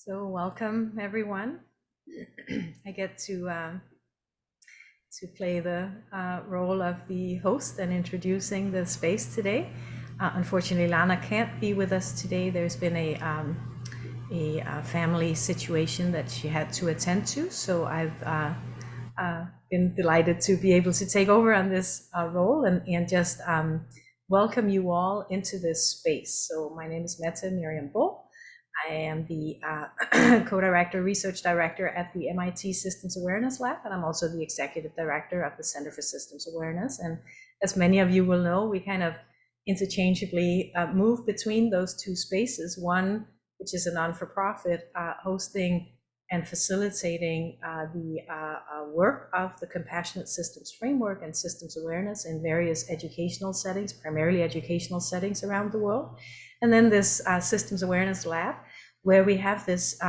So welcome everyone. I get to play the role of the host and introducing the space today. Unfortunately, Lana can't be with us today. There's been a family situation that she had to attend to, so I've been delighted to be able to take over on this role and just welcome you all into this space. So my name is Mette Miriam Bull. I am the co-director, research director at the MIT Systems Awareness Lab, and I'm also the executive director of the Center for Systems Awareness. And as many of you will know, we kind of interchangeably move between those two spaces. One, which is a non-for-profit, hosting and facilitating the work of the Compassionate Systems Framework and Systems Awareness in various educational settings, primarily educational settings around the world. And then this Systems Awareness Lab, where we have this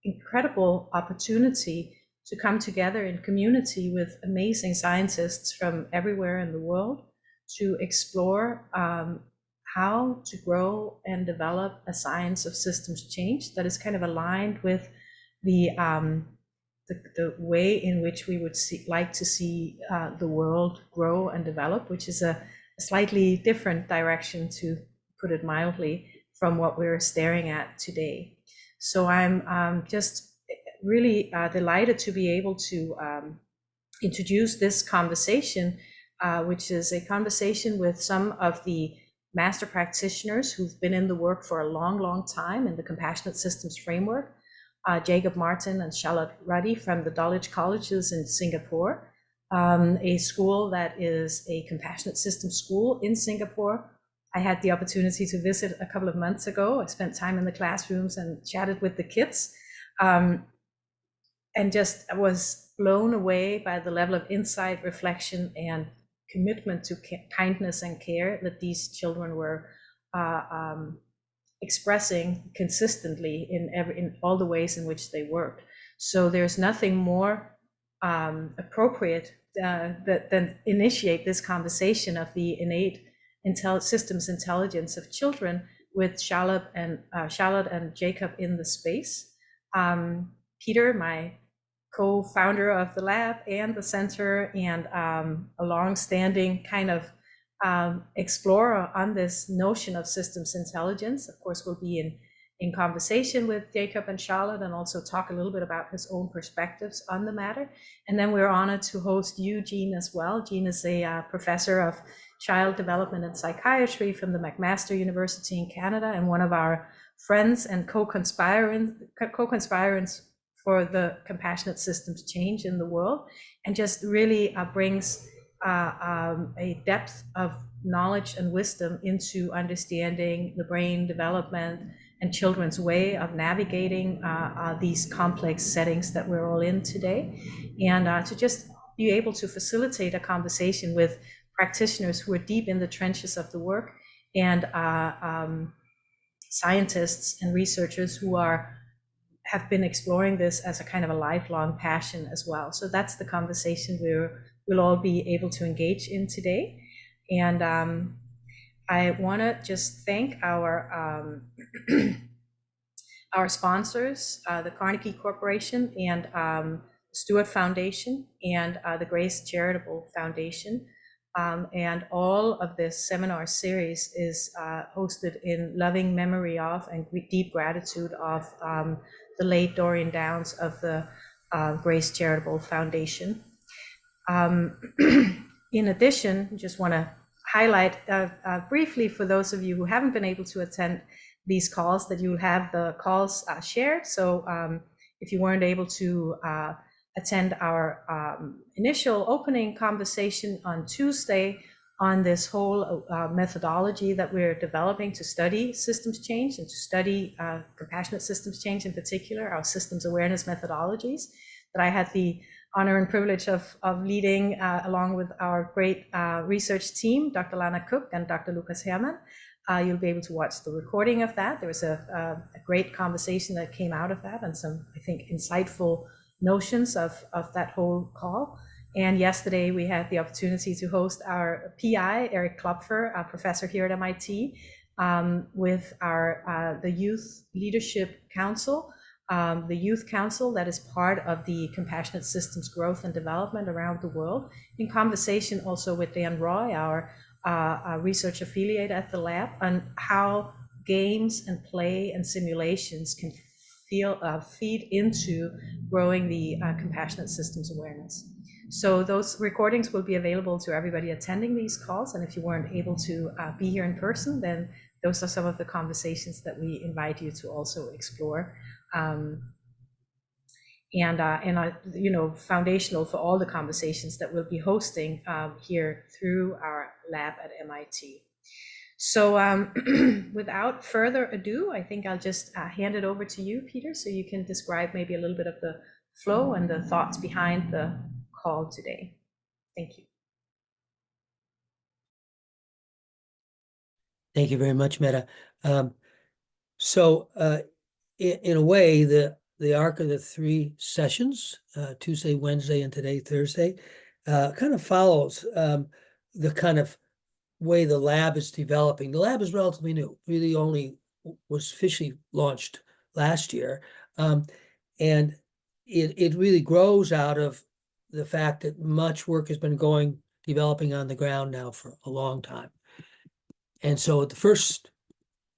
incredible opportunity to come together in community with amazing scientists from everywhere in the world to explore how to grow and develop a science of systems change that is kind of aligned with the way in which we would like to see the world grow and develop, which is a slightly different direction, to put it mildly, from what we're staring at today. So I'm just really delighted to be able to introduce this conversation, which is a conversation with some of the master practitioners who've been in the work for a long, long time in the Compassionate Systems Framework, Jacob Martin and Charlotte Ruddy from the Dulwich colleges in Singapore, a school that is a compassionate systems school in Singapore. I had the opportunity to visit a couple of months ago. I spent time in the classrooms and chatted with the kids, and just was blown away by the level of insight, reflection, and commitment to kindness and care that these children were expressing consistently in all the ways in which they worked. So there's nothing more appropriate than initiate this conversation of the innate systems intelligence of children with Charlotte and Jacob in the space. Peter, my co-founder of the lab and the center, and a long-standing kind of explorer on this notion of systems intelligence, of course, will be in conversation with Jacob and Charlotte, and also talk a little bit about his own perspectives on the matter. And then we're honored to host you, Jean, as well. Jean is a professor of child development and psychiatry from the McMaster University in Canada, and one of our friends and co-conspirants for the compassionate systems change in the world, and just really brings a depth of knowledge and wisdom into understanding the brain development and children's way of navigating these complex settings that we're all in today, and to just be able to facilitate a conversation with practitioners who are deep in the trenches of the work, and scientists and researchers who have been exploring this as a kind of a lifelong passion as well. So that's the conversation we'll all be able to engage in today. And I want to just thank our our sponsors, the Carnegie Corporation and Stewart Foundation and the Grace Charitable Foundation. And all of this seminar series is hosted in loving memory of and deep gratitude of the late Dorian Downs of the Grace Charitable Foundation. In addition, just want to highlight briefly for those of you who haven't been able to attend these calls, that you'll have the calls shared. So if you weren't able to attend our initial opening conversation on Tuesday on this whole methodology that we're developing to study systems change and to study compassionate systems change, in particular, our systems awareness methodologies, that I had the honor and privilege of leading along with our great research team, Dr. Lana Cook and Dr. Lucas Herrmann. You'll be able to watch the recording of that. There was a great conversation that came out of that, and some, I think, insightful notions of that whole call. And yesterday we had the opportunity to host our PI, Eric Klopfer, a professor here at MIT, with our the Youth Leadership Council, the Youth Council that is part of the Compassionate Systems Growth and Development around the world, in conversation also with Dan Roy, our research affiliate at the lab, on how games and play and simulations can feed into growing the compassionate systems awareness. So those recordings will be available to everybody attending these calls. And if you weren't able to be here in person, then those are some of the conversations that we invite you to also explore. You know, foundational for all the conversations that we'll be hosting here through our lab at MIT. So without further ado, I think I'll just hand it over to you, Peter, so you can describe maybe a little bit of the flow and the thoughts behind the call today. Thank you. Thank you very much, Meta. In a way, the arc of the 3 sessions, Tuesday, Wednesday, and today, Thursday, kind of follows the kind of way the lab is developing. The lab is relatively new, really only was officially launched last year. And it really grows out of the fact that much work has been developing on the ground now for a long time. And so the first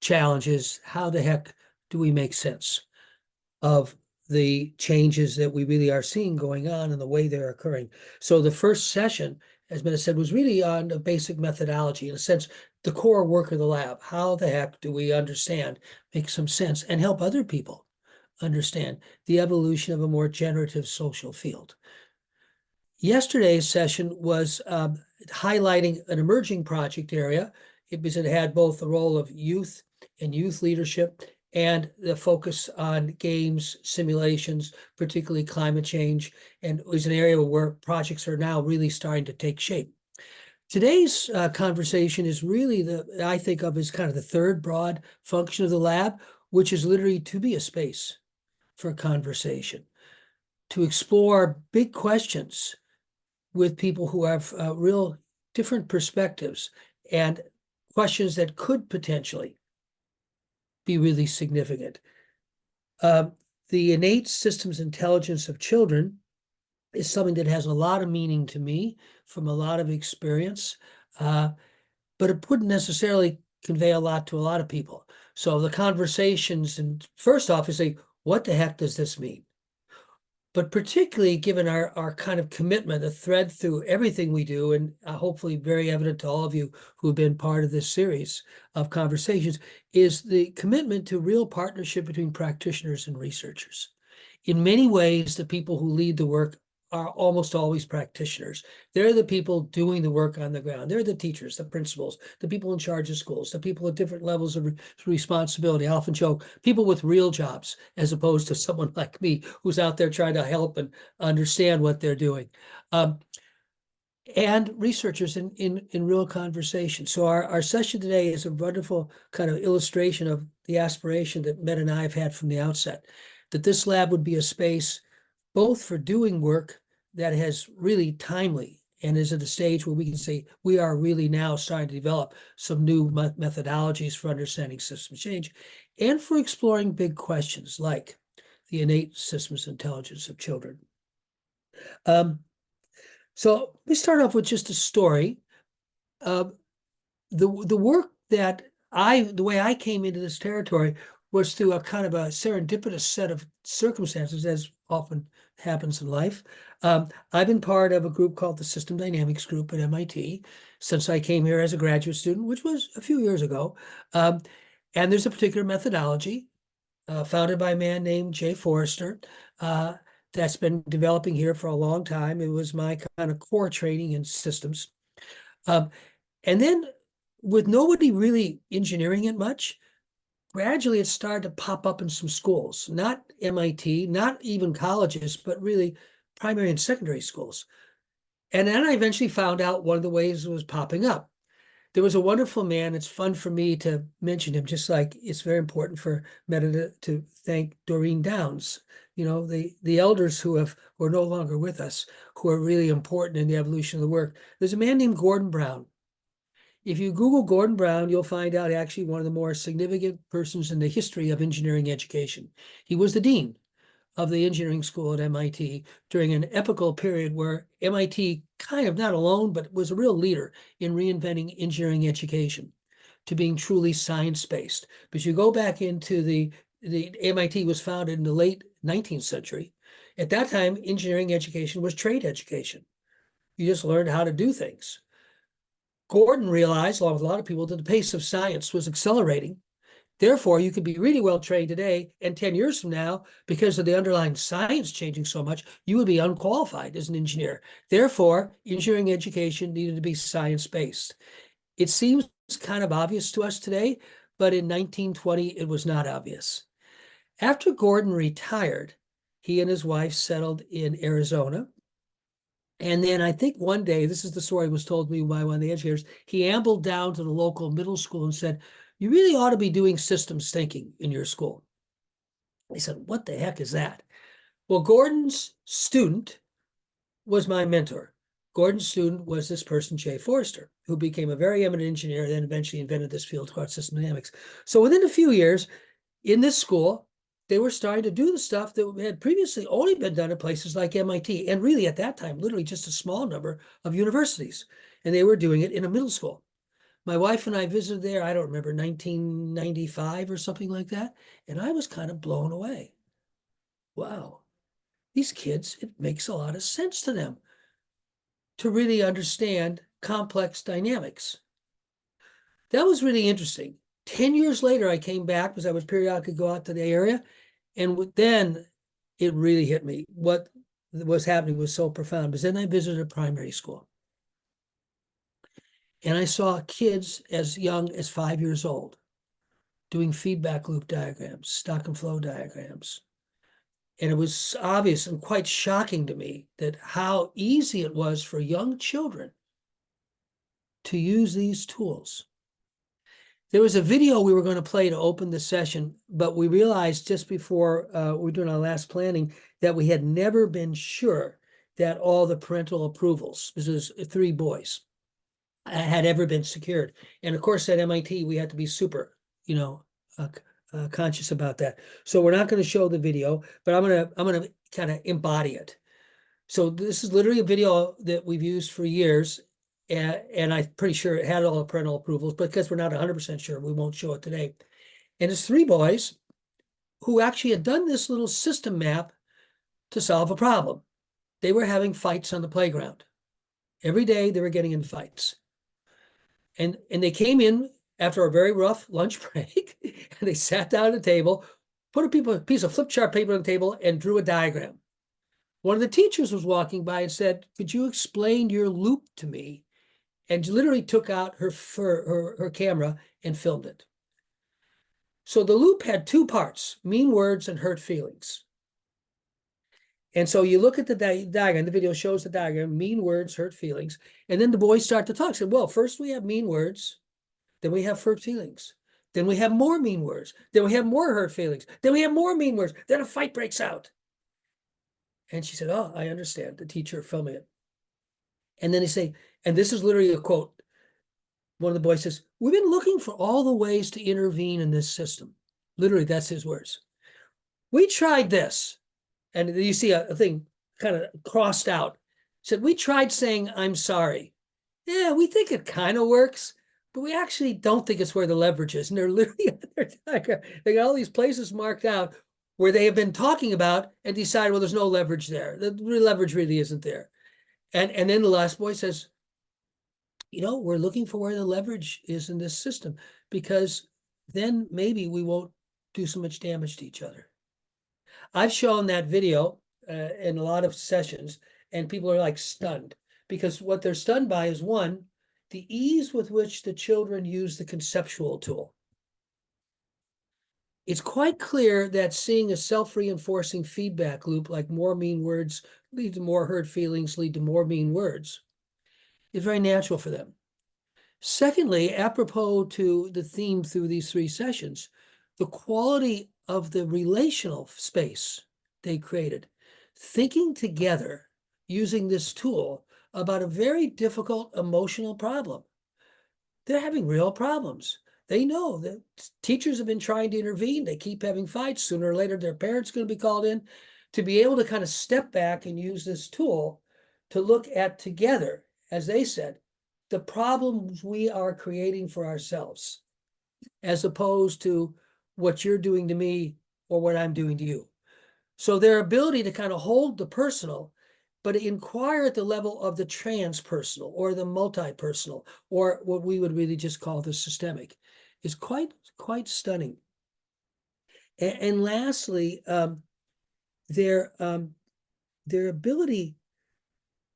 challenge is, how the heck do we make sense of the changes that we really are seeing going on and the way they're occurring? So the first session, as Meta said, was really on a basic methodology, in a sense, the core work of the lab. How the heck do we understand, make some sense, and help other people understand the evolution of a more generative social field? Yesterday's session was highlighting an emerging project area, because it had both the role of youth and youth leadership and the focus on games, simulations, particularly climate change, and it was an area where projects are now really starting to take shape. Today's conversation is really I think of as kind of the third broad function of the lab, which is literally to be a space for conversation, to explore big questions with people who have real different perspectives and questions that could potentially be really significant. The innate systems intelligence of children is something that has a lot of meaning to me from a lot of experience, but it wouldn't necessarily convey a lot to a lot of people. So the conversations, and first off, is like, what the heck does this mean? But particularly given our kind of commitment, a thread through everything we do, and hopefully very evident to all of you who have been part of this series of conversations, is the commitment to real partnership between practitioners and researchers. In many ways, the people who lead the work are almost always practitioners. They're the people doing the work on the ground. They're the teachers, the principals, the people in charge of schools, the people at different levels of responsibility. I often joke, people with real jobs, as opposed to someone like me who's out there trying to help and understand what they're doing. And researchers in real conversation. So our session today is a wonderful kind of illustration of the aspiration that Meta and I have had from the outset, that this lab would be a space both for doing work that has really timely and is at a stage where we can say we are really now starting to develop some new methodologies for understanding systems change, and for exploring big questions like the innate systems intelligence of children. So let me start off with just a story. The work that the way I came into this territory was through a kind of a serendipitous set of circumstances, as often happens in life. I've been part of a group called the System Dynamics Group at MIT since I came here as a graduate student, which was a few years ago. And there's a particular methodology founded by a man named Jay Forrester that's been developing here for a long time. It was my kind of core training in systems. And then with nobody really engineering it much, gradually it started to pop up in some schools, not MIT, not even colleges, but really primary and secondary schools. And then I eventually found out one of the ways it was popping up. There was a wonderful man. It's fun for me to mention him, just like it's very important for Meta to thank Doreen Downs, the elders who are no longer with us, who are really important in the evolution of the work. There's a man named Gordon Brown. If you Google Gordon Brown, you'll find out actually one of the more significant persons in the history of engineering education. He was the dean of the engineering school at MIT during an epochal period where MIT kind of not alone, but was a real leader in reinventing engineering education to being truly science-based. But you go back into the MIT was founded in the late 19th century. At that time, engineering education was trade education. You just learned how to do things. Gordon realized, along with a lot of people, that the pace of science was accelerating. Therefore, you could be really well trained today, and 10 years from now, because of the underlying science changing so much, you would be unqualified as an engineer. Therefore, engineering education needed to be science-based. It seems kind of obvious to us today, but in 1920, it was not obvious. After Gordon retired, he and his wife settled in Arizona. And then I think one day, this is the story was told to me by one of the educators, he ambled down to the local middle school and said, "You really ought to be doing systems thinking in your school." They said, "What the heck is that?" Well, Gordon's student was my mentor. Gordon's student was this person, Jay Forrester, who became a very eminent engineer and then eventually invented this field called system dynamics. So within a few years in this school, they were starting to do the stuff that had previously only been done at places like MIT, and really at that time, literally just a small number of universities. And they were doing it in a middle school. My wife and I visited there, I don't remember, 1995 or something like that. And I was kind of blown away. Wow, these kids, it makes a lot of sense to them to really understand complex dynamics. That was really interesting. 10 years later, I came back because I would periodically go out to the area. And then it really hit me. What was happening was so profound. Because then I visited a primary school. And I saw kids as young as 5 years old doing feedback loop diagrams, stock and flow diagrams. And it was obvious and quite shocking to me that how easy it was for young children to use these tools. There was a video we were going to play to open the session, but we realized just before we were doing our last planning that we had never been sure that all the parental approvals, this is 3 boys, had ever been secured. And of course, at MIT, we had to be super, conscious about that. So we're not going to show the video, but I'm gonna kind of embody it. So this is literally a video that we've used for years, and I'm pretty sure it had all the parental approvals, but because we're not 100% sure, we won't show it today. And it's 3 boys who actually had done this little system map to solve a problem. They were having fights on the playground. Every day they were getting in fights. And they came in after a very rough lunch break, and they sat down at a table, put a piece of flip chart paper on the table, and drew a diagram. One of the teachers was walking by and said, "Could you explain your loop to me?" And literally took out her camera and filmed it. So the loop had 2 parts, mean words and hurt feelings. And so you look at the diagram, the video shows the diagram, mean words, hurt feelings. And then the boys start to talk. Said, well, first we have mean words, then we have hurt feelings. Then we have more mean words. Then we have more hurt feelings. Then we have more mean words. Then a fight breaks out. And she said, "Oh, I understand," the teacher filming it. And then they say, and this is literally a quote. One of the boys says, "We've been looking for all the ways to intervene in this system." Literally, that's his words. "We tried this." And you see a thing kind of crossed out. Said, "We tried saying, 'I'm sorry.' Yeah, we think it kind of works, but we actually don't think it's where the leverage is." And they're literally, they got all these places marked out where they have been talking about and decide, well, there's no leverage there. The leverage really isn't there. And then the last boy says, "We're looking for where the leverage is in this system, because then maybe we won't do so much damage to each other." I've shown that video in a lot of sessions, and people are like stunned, because what they're stunned by is, one, the ease with which the children use the conceptual tool. It's quite clear that seeing a self-reinforcing feedback loop, like more mean words lead to more hurt feelings, lead to more mean words, is very natural for them. Secondly, apropos to the theme through these 3 sessions, the quality of the relational space they created, thinking together using this tool about a very difficult emotional problem. they're having real problems. They know that teachers have been trying to intervene. They keep having fights. Sooner or later, their parents are going to be called in. To be able to kind of step back and use this tool to look at together, as they said, the problems we are creating for ourselves, as opposed to what you're doing to me or what I'm doing to you. So their ability to kind of hold the personal, but inquire at the level of the transpersonal or the multi-personal, or what we would really just call the systemic, is quite stunning. And lastly, their ability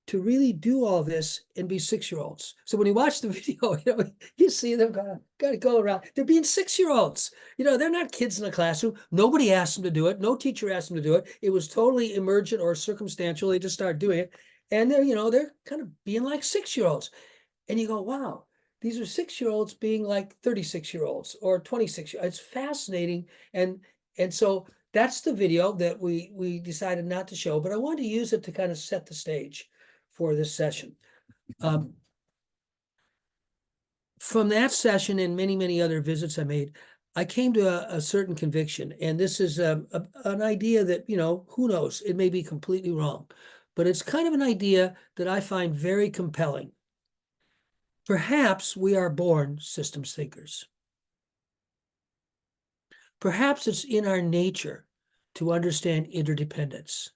to really do all this and be 6-year-olds. So when you watch the video, you see them gotta go around. They're being 6-year-olds. They're not kids in a classroom. Nobody asked them to do it. No teacher asked them to do it. It was totally emergent or circumstantial. They just started doing it. And they're kind of being like 6-year-olds. And you go, wow, these are 6-year-olds being like 36-year-olds or 26. It's fascinating. And so that's the video that we decided not to show, but I wanted to use it to kind of set the stage for this session. From that session and many other visits I made, I came to a certain conviction, and this is an idea that, who knows, it may be completely wrong, but it's kind of an idea that I find very compelling. Perhaps we are born systems thinkers. Perhaps it's in our nature to understand interdependence.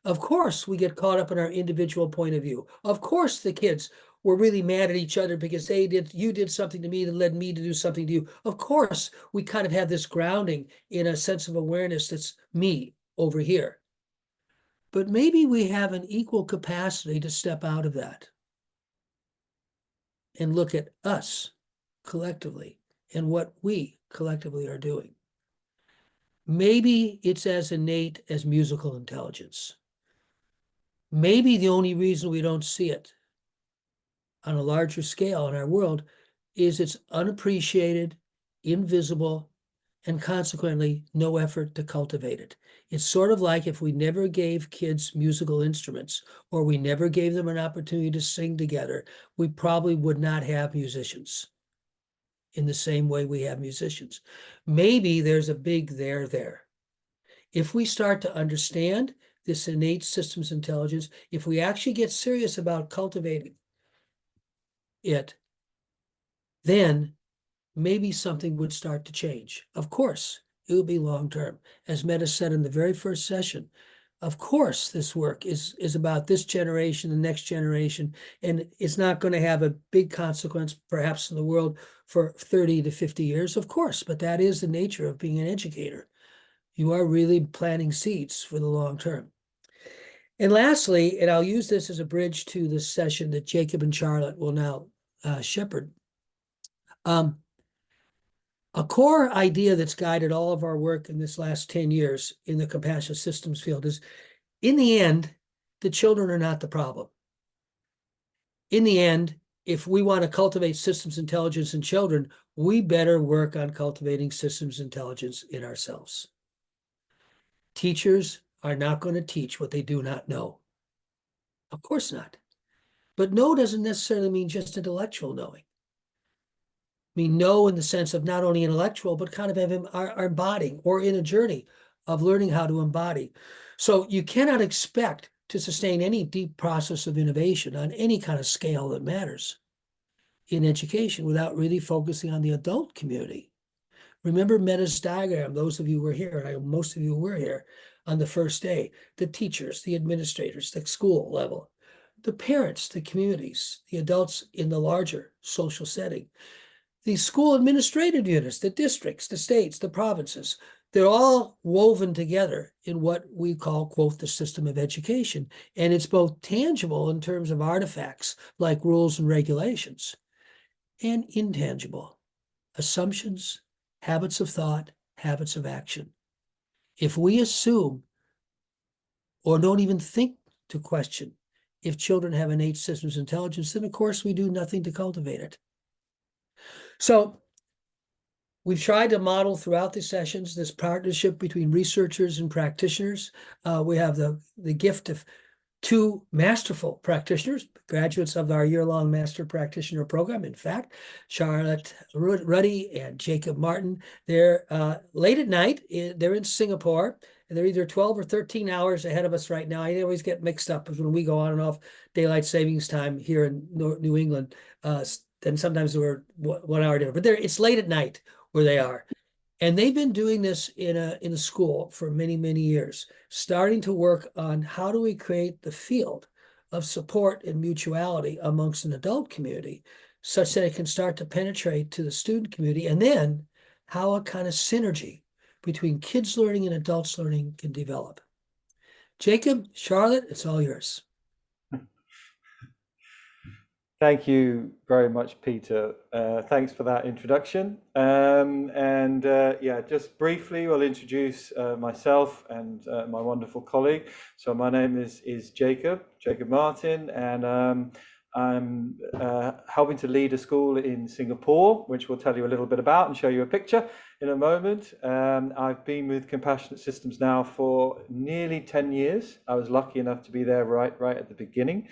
Of course, we get caught up in our individual point of view. Of course, the kids were really mad at each other because you did something to me that led me to do something to you. Of course, we kind of have this grounding in a sense of awareness that's me over here. But maybe we have an equal capacity to step out of that and look at us collectively and what we collectively are doing. Maybe it's as innate as musical intelligence. Maybe the only reason we don't see it on a larger scale in our world is it's unappreciated, invisible, and consequently no effort to cultivate it. It's sort of like if we never gave kids musical instruments or we never gave them an opportunity to sing together, we probably would not have musicians in the same way we have musicians. Maybe there's a big there. If we start to understand this innate systems intelligence, if we actually get serious about cultivating it, then maybe something would start to change. Of course, it will be long-term. As Meta said in the very first session, of course, this work is about this generation, the next generation, and it's not going to have a big consequence, perhaps, in the world for 30 to 50 years, of course, but that is the nature of being an educator. You are really planting seeds for the long term. And lastly, and I'll use this as a bridge to the session that Jacob and Charlotte will now shepherd. A core idea that's guided all of our work in this last 10 years in the compassionate systems field is, in the end, the children are not the problem. In the end, if we want to cultivate systems intelligence in children, we better work on cultivating systems intelligence in ourselves. Teachers are not going to teach what they do not know. Of course not. But know doesn't necessarily mean just intellectual knowing. I mean, know in the sense of not only intellectual, but kind of our embodying or in a journey of learning how to embody. So you cannot expect to sustain any deep process of innovation on any kind of scale that matters in education without really focusing on the adult community. Remember Meta's diagram, those of you who were here, and most of you were here on the first day, the teachers, the administrators, the school level, the parents, the communities, the adults in the larger social setting, the school administrative units, the districts, the states, the provinces, they're all woven together in what we call, quote, the system of education. And it's both tangible in terms of artifacts like rules and regulations, and intangible, assumptions, habits of thought, habits of action. If we assume or don't even think to question if children have innate systems intelligence, then of course we do nothing to cultivate it. So we've tried to model throughout the sessions this partnership between researchers and practitioners. We have the gift of two masterful practitioners, graduates of our year-long master practitioner program. In fact, Charlotte Ruddy and Jacob Martin. They're late at night. They're in Singapore. And they're either 12 or 13 hours ahead of us right now. I always get mixed up when we go on and off daylight savings time here in New England. Then sometimes we're 1 hour different. But it's late at night where they are. And they've been doing this in a school for many, many years, starting to work on how do we create the field of support and mutuality amongst an adult community such that it can start to penetrate to the student community, and then how a kind of synergy between kids learning and adults learning can develop. Jacob, Charlotte, it's all yours. Thank you very much, Peter. Thanks for that introduction. Yeah, just briefly, we'll introduce myself and my wonderful colleague. So my name is Jacob Martin, and I'm helping to lead a school in Singapore, which we'll tell you a little bit about and show you a picture in a moment. I've been with Compassionate Systems now for nearly 10 years. I was lucky enough to be there right at the beginning.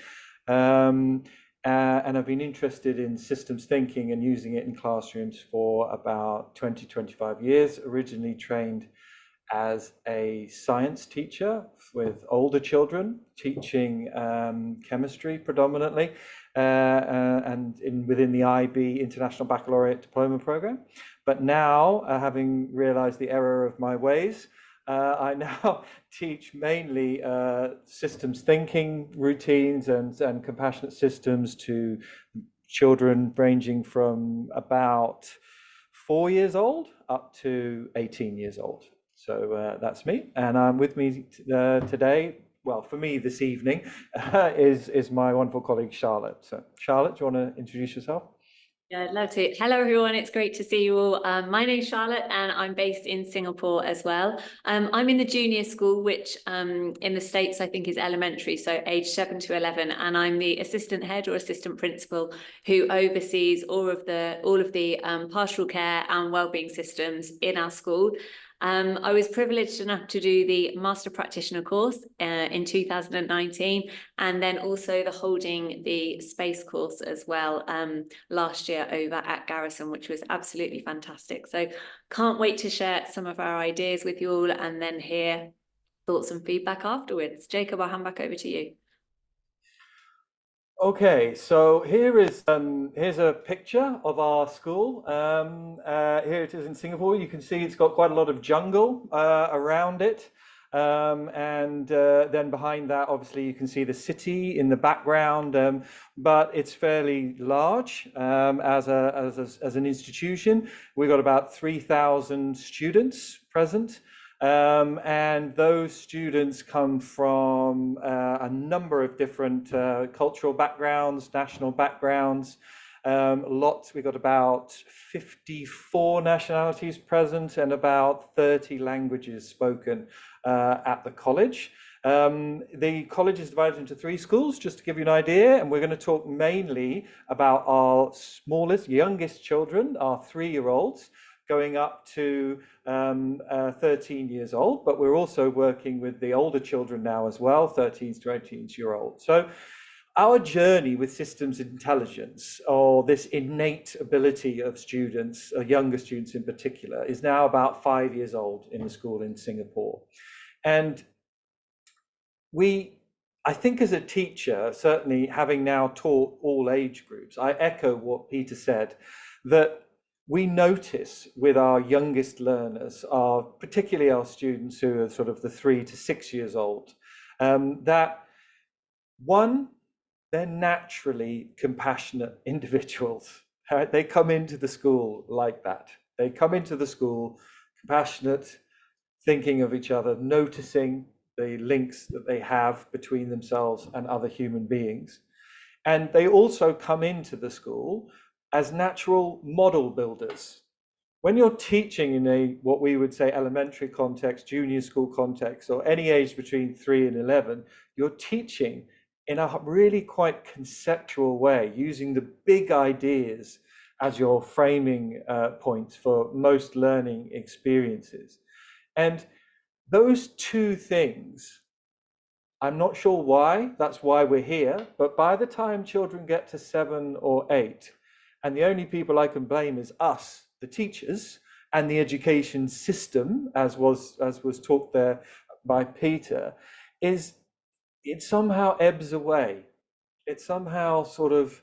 And I've been interested in systems thinking and using it in classrooms for about 25 years, originally trained as a science teacher with older children, teaching chemistry predominantly, and within the IB International Baccalaureate Diploma Program. But now, having realized the error of my ways, I now teach mainly systems thinking routines and compassionate systems to children ranging from about 4 years old up to 18 years old. So that's me, and with me today, well, for me this evening, is my wonderful colleague Charlotte. So Charlotte, do you want to introduce yourself? Yeah, I'd love to. Hello, everyone. It's great to see you all. My name's Charlotte, and I'm based in Singapore as well. I'm in the junior school, which in the States, I think is elementary, so age 7 to 11. And I'm the assistant head or assistant principal who oversees all of the pastoral care and wellbeing systems in our school. I was privileged enough to do the Master Practitioner course in 2019, and then also the Holding the Space course as well last year over at Garrison, which was absolutely fantastic. So can't wait to share some of our ideas with you all and then hear thoughts and feedback afterwards. Jacob, I'll hand back over to you. Okay, so here's a picture of our school. Here it is in Singapore. You can see it's got quite a lot of jungle around it. Then behind that, obviously, you can see the city in the background, but it's fairly large as an institution. We've got about 3,000 students present. And those students come from a number of different cultural backgrounds, national backgrounds. We've got about 54 nationalities present and about 30 languages spoken at the college. The college is divided into 3 schools, just to give you an idea, and we're going to talk mainly about our youngest children, our 3-year-olds, going up to 13 years old, but we're also working with the older children now as well, 13 to 18-year-old. So our journey with systems intelligence, or this innate ability of students, younger students in particular, is now about 5 years old in the school in Singapore. And I think as a teacher, certainly having now taught all age groups, I echo what Peter said, that we notice with our youngest learners, particularly our students who are sort of the 3 to 6 years old, that one, they're naturally compassionate individuals. Right? They come into the school like that. They come into the school compassionate, thinking of each other, noticing the links that they have between themselves and other human beings. And they also come into the school as natural model builders. When you're teaching in what we would say elementary context, junior school context, or any age between 3 and 11, you're teaching in a really quite conceptual way, using the big ideas as your framing points for most learning experiences. And those two things I'm not sure why, that's why we're here, but by the time children get to 7 or 8, and the only people I can blame is us, the teachers, and the education system, as was talked there by Peter, is it somehow ebbs away. It somehow sort of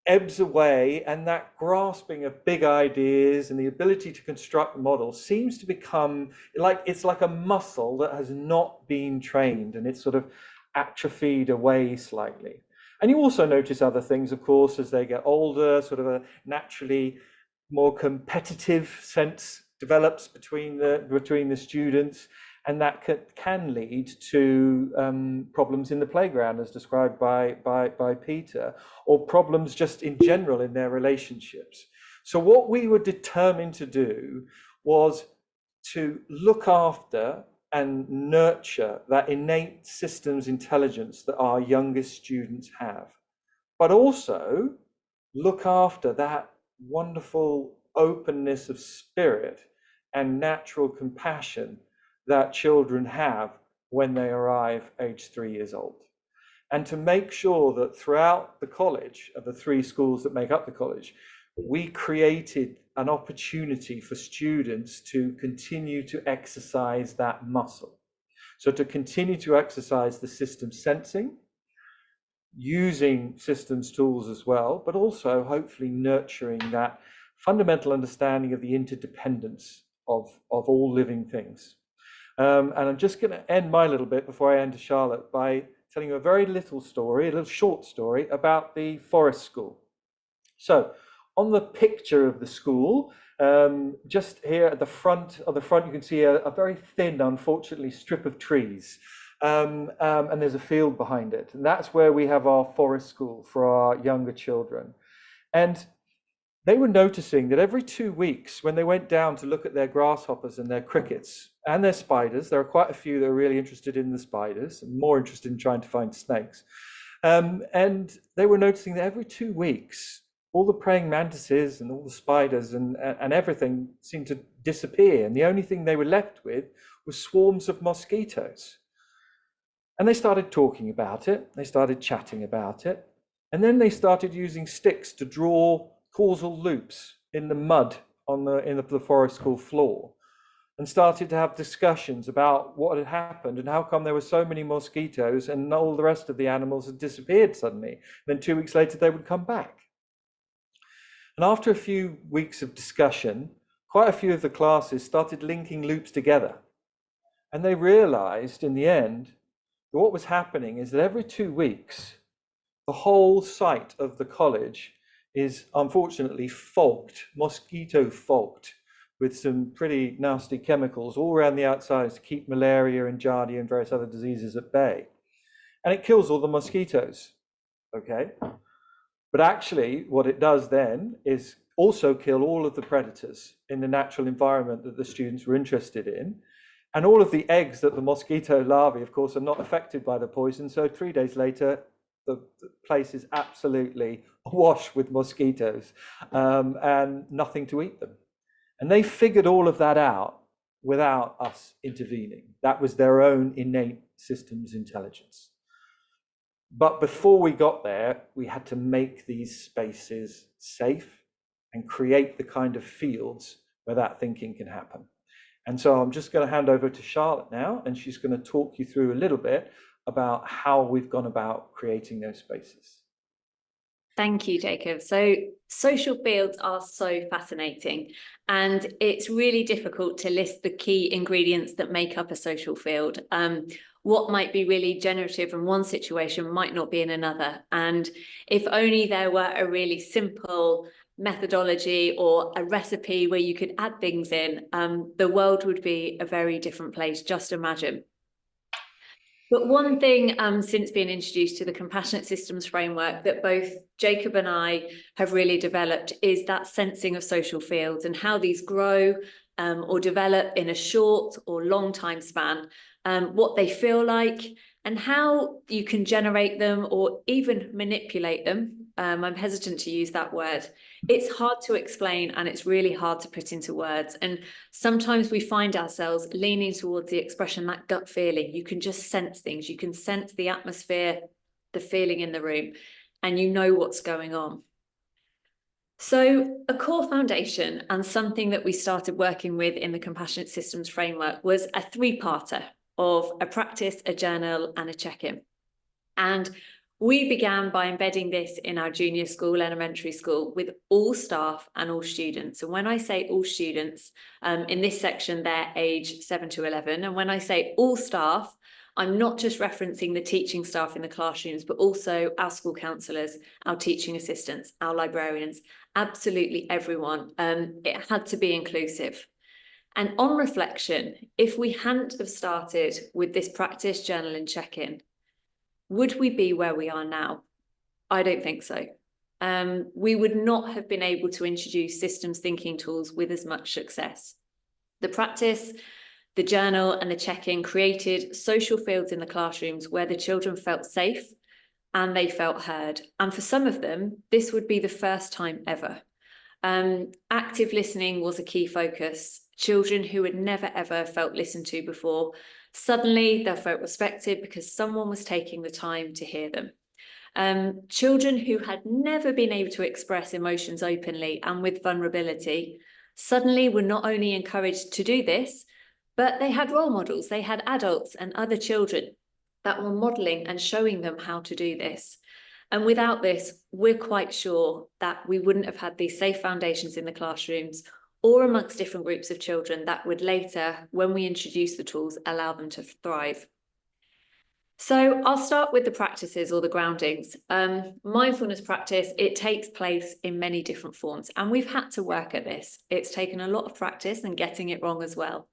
ebbs away, and that grasping of big ideas and the ability to construct models seems to become like it's like a muscle that has not been trained, and it's sort of atrophied away slightly. And you also notice other things, of course, as they get older, sort of a naturally more competitive sense develops between the students, and that can lead to problems in the playground, as described by Peter, or problems just in general in their relationships. So what we were determined to do was to look after and nurture that innate systems intelligence that our youngest students have, but also look after that wonderful openness of spirit and natural compassion that children have when they arrive age 3 years old. And to make sure that throughout the college, of the 3 schools that make up the college, we created an opportunity for students to continue to exercise that muscle. So to continue to exercise the system sensing, using systems tools as well, but also hopefully nurturing that fundamental understanding of the interdependence of all living things. And I'm just going to end my little bit before I end to Charlotte by telling you a very little story, a little short story about the forest school. So on the picture of the school, just here at the front, you can see a very thin, unfortunately, strip of trees. And there's a field behind it. And that's where we have our forest school for our younger children. And they were noticing that every 2 weeks, when they went down to look at their grasshoppers and their crickets and their spiders, there are quite a few that are really interested in the spiders and more interested in trying to find snakes. And they were noticing that every 2 weeks, all the praying mantises and all the spiders and everything seemed to disappear. And the only thing they were left with was swarms of mosquitoes. And they started talking about it. They started chatting about it. And then they started using sticks to draw causal loops in the mud in the forest school floor, and started to have discussions about what had happened and how come there were so many mosquitoes and all the rest of the animals had disappeared suddenly. And then 2 weeks later, they would come back. And after a few weeks of discussion, quite a few of the classes started linking loops together. And they realized in the end that what was happening is that every 2 weeks, the whole site of the college is unfortunately fogged, mosquito fogged, with some pretty nasty chemicals all around the outsides to keep malaria and giardia and various other diseases at bay. And it kills all the mosquitoes, okay? But actually what it does then is also kill all of the predators in the natural environment that the students were interested in. And all of the eggs that the mosquito larvae, of course, are not affected by the poison. So 3 days later, the place is absolutely awash with mosquitoes and nothing to eat them. And they figured all of that out without us intervening. That was their own innate systems intelligence. But before we got there, we had to make these spaces safe and create the kind of fields where that thinking can happen. And so I'm just going to hand over to Charlotte now, and she's going to talk you through a little bit about how we've gone about creating those spaces. Thank you, Jacob. So social fields are so fascinating, and it's really difficult to list the key ingredients that make up a social field. What might be really generative in one situation might not be in another. And if only there were a really simple methodology or a recipe where you could add things in, the world would be a very different place, just imagine. But one thing since being introduced to the compassionate systems framework that both Jacob and I have really developed is that sensing of social fields and how these grow or develop in a short or long time span, what they feel like and how you can generate them or even manipulate them. I'm hesitant to use that word It's hard to explain and it's really hard to put into words. And sometimes we find ourselves leaning towards the expression, that gut feeling. You can just sense things. You can sense the atmosphere, the feeling in the room, and you know what's going on. So a core foundation and something that we started working with in the Compassionate Systems framework was a three-parter of a practice, a journal, and a check-in. And we began by embedding this in our junior school, elementary school, with all staff and all students. And when I say all students, in this section, they're age 7 to 11. And when I say all staff, I'm not just referencing the teaching staff in the classrooms, but also our school counsellors, our teaching assistants, our librarians, absolutely everyone. It had to be inclusive. And on reflection, if we hadn't have started with this practice, journal and check-in, would we be where we are now? I don't think so. We would not have been able to introduce systems thinking tools with as much success. The practice, the journal and the check-in created social fields in the classrooms where the children felt safe and they felt heard. And for some of them, this would be the first time ever. Active listening was a key focus. Children who had never ever felt listened to before, suddenly they felt respected because someone was taking the time to hear them. Children who had never been able to express emotions openly and with vulnerability, suddenly were not only encouraged to do this, but they had role models. They had adults and other children that were modelling and showing them how to do this. And without this, we're quite sure that we wouldn't have had these safe foundations in the classrooms or amongst different groups of children that would later, when we introduce the tools, allow them to thrive. So I'll start with the practices or the groundings. Mindfulness practice, it takes place in many different forms, and we've had to work at this. It's taken a lot of practice and getting it wrong as well.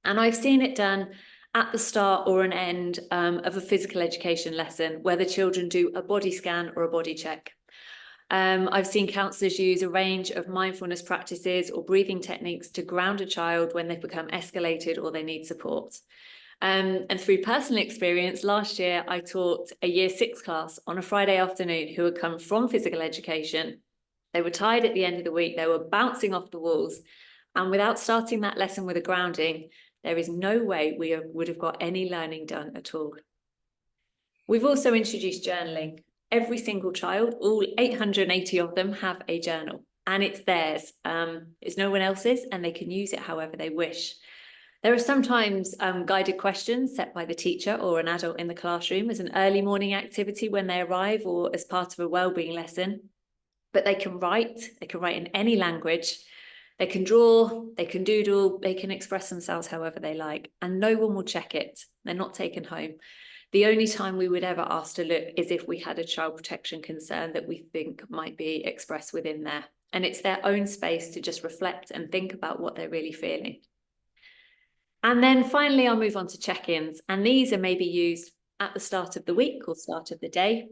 And I've seen it done at the start or an end of a physical education lesson where the children do a body scan or a body check. I've seen counsellors use a range of mindfulness practices or breathing techniques to ground a child when they've become escalated or they need support. And through personal experience, last year I taught a year 6 class on a Friday afternoon who had come from physical education. They were tired at the end of the week, they were bouncing off the walls, and without starting that lesson with a grounding, there is no way we would have got any learning done at all. We've also introduced journaling. Every single child, all 880 of them, have a journal, and it's theirs. It's no one else's, and they can use it however they wish. There are sometimes guided questions set by the teacher or an adult in the classroom as an early morning activity when they arrive or as part of a wellbeing lesson. But they can write in any language. They can draw, they can doodle, they can express themselves however they like, and no one will check it. They're not taken home. The only time we would ever ask to look is if we had a child protection concern that we think might be expressed within there. And it's their own space to just reflect and think about what they're really feeling. And then finally, I'll move on to check-ins. And these are maybe used at the start of the week or start of the day,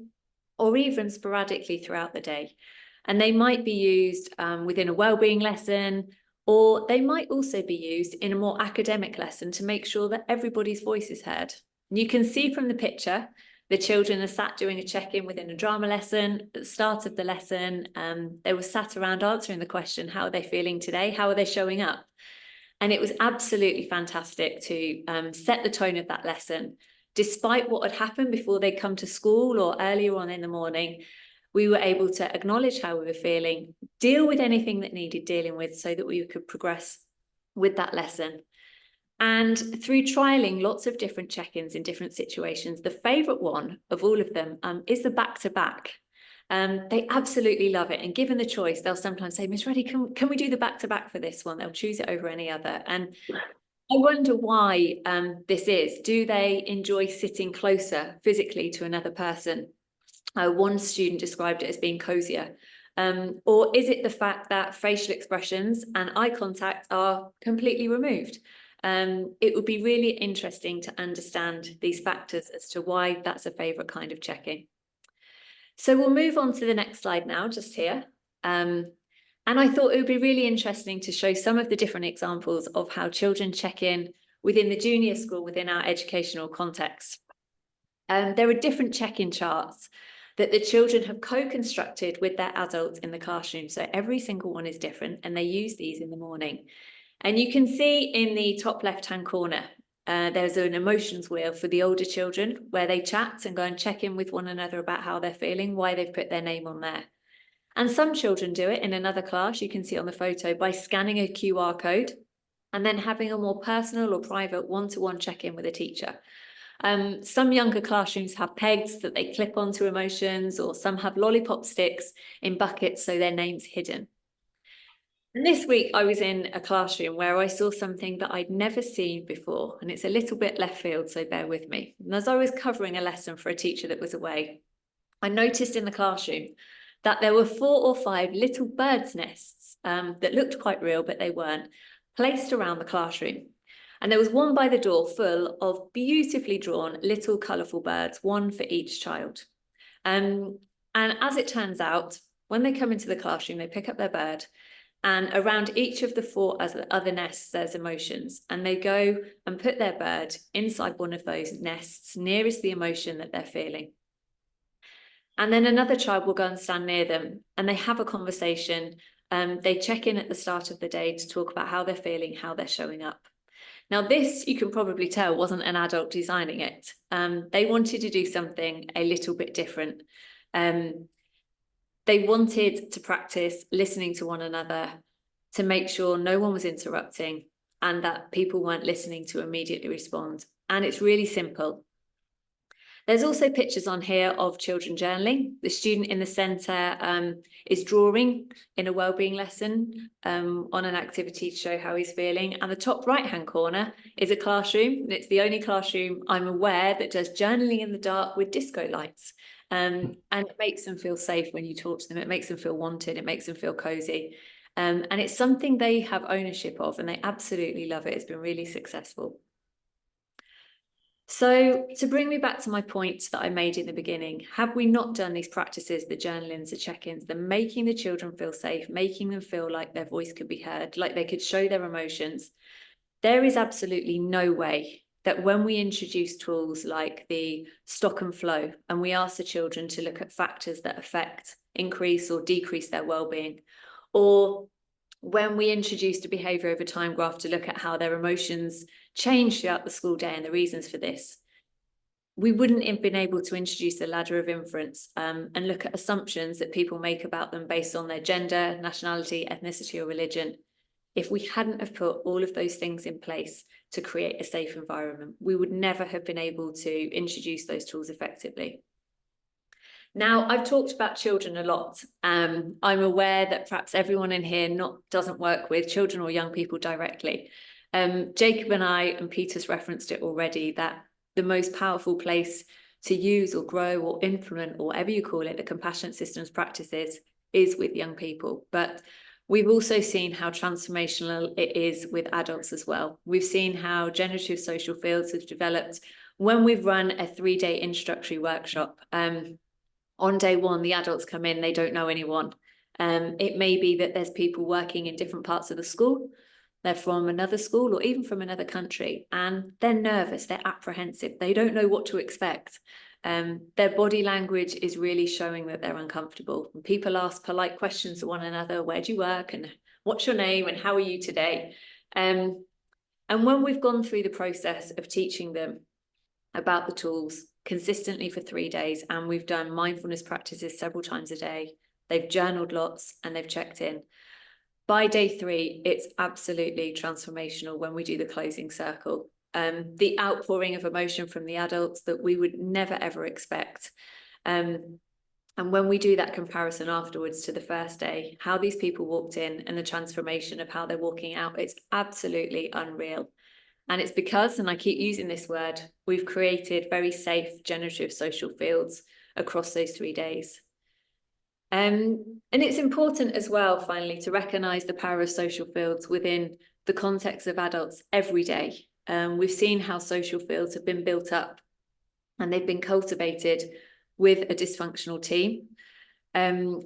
or even sporadically throughout the day. And they might be used within a wellbeing lesson, or they might also be used in a more academic lesson to make sure that everybody's voice is heard. And you can see from the picture, the children are sat doing a check-in within a drama lesson. At the start of the lesson, they were sat around answering the question, how are they feeling today? How are they showing up? And it was absolutely fantastic to set the tone of that lesson. Despite what had happened before they come to school or earlier on in the morning, we were able to acknowledge how we were feeling, deal with anything that needed dealing with so that we could progress with that lesson. And through trialing lots of different check-ins in different situations, the favourite one of all of them is the back-to-back. They absolutely love it. And given the choice, they'll sometimes say, Miss Ruddy, can we do the back-to-back for this one? They'll choose it over any other. And I wonder why this is. Do they enjoy sitting closer physically to another person? One student described it as being cozier. Or is it the fact that facial expressions and eye contact are completely removed? It would be really interesting to understand these factors as to why that's a favourite kind of checking. So we'll move on to the next slide now, just here. And I thought it would be really interesting to show some of the different examples of how children check in within the junior school within our educational context. There are different check-in charts. that the children have co-constructed with their adults in the classroom. So every single one is different, and they use these in the morning. And you can see in the top left-hand corner, there's an emotions wheel for the older children where they chat and go and check in with one another about how they're feeling, why they've put their name on there. And some children do it in another class, you can see on the photo, by scanning a QR code and then having a more personal or private one-to-one check-in with a teacher. Some younger classrooms have pegs that they clip onto emotions, or some have lollipop sticks in buckets so their name's hidden. And this week I was in a classroom where I saw something that I'd never seen before, and it's a little bit left field, so bear with me. And as I was covering a lesson for a teacher that was away, I noticed in the classroom that there were 4 or 5 little birds' nests that looked quite real, but they weren't, placed around the classroom. And there was one by the door full of beautifully drawn little colourful birds, one for each child. And as it turns out, when they come into the classroom, they pick up their bird, and around each of the 4 other nests, there's emotions, and they go and put their bird inside one of those nests nearest the emotion that they're feeling. And then another child will go and stand near them, and they have a conversation. They check in at the start of the day to talk about how they're feeling, how they're showing up. Now, this, you can probably tell, wasn't an adult designing it. They wanted to do something a little bit different. They wanted to practice listening to one another, to make sure no one was interrupting and that people weren't listening to immediately respond. And it's really simple. There's also pictures on here of children journaling. The student in the centre is drawing in a wellbeing lesson on an activity to show how he's feeling. And the top right-hand corner is a classroom. It's the only classroom I'm aware that does journaling in the dark with disco lights. And it makes them feel safe when you talk to them. It makes them feel wanted. It makes them feel cosy. And it's something they have ownership of, and they absolutely love it. It's been really successful. So to bring me back to my point that I made in the beginning, have we not done these practices, the journalings, the check-ins, the making the children feel safe, making them feel like their voice could be heard, like they could show their emotions? There is absolutely no way that when we introduce tools like the stock and flow, and we ask the children to look at factors that affect, increase or decrease their well-being, or when we introduced a behaviour over time graph to look at how their emotions change throughout the school day and the reasons for this, we wouldn't have been able to introduce the ladder of inference and look at assumptions that people make about them based on their gender, nationality, ethnicity or religion if we hadn't have put all of those things in place to create a safe environment. We would never have been able to introduce those tools effectively. Now, I've talked about children a lot. I'm aware that perhaps everyone in here doesn't work with children or young people directly. Jacob and I, and Peter's referenced it already, that the most powerful place to use or grow or implement, or whatever you call it, the compassionate systems practices is with young people. But we've also seen how transformational it is with adults as well. We've seen how generative social fields have developed when we've run a 3-day introductory workshop. On day 1, the adults come in, they don't know anyone. It may be that there's people working in different parts of the school. They're from another school or even from another country, and they're nervous, they're apprehensive, they don't know what to expect. Their body language is really showing that they're uncomfortable. And people ask polite questions to one another, where do you work and what's your name and how are you today? And when we've gone through the process of teaching them about the tools consistently for 3 days, and we've done mindfulness practices several times a day, they've journaled lots and they've checked in. By day 3, it's absolutely transformational when we do the closing circle. The outpouring of emotion from the adults that we would never ever expect. And when we do that comparison afterwards to the first day, how these people walked in and the transformation of how they're walking out, it's absolutely unreal. And it's because, and I keep using this word, we've created very safe generative social fields across those 3 days. And it's important as well, finally, to recognise the power of social fields within the context of adults every day. We've seen how social fields have been built up and they've been cultivated with a dysfunctional team.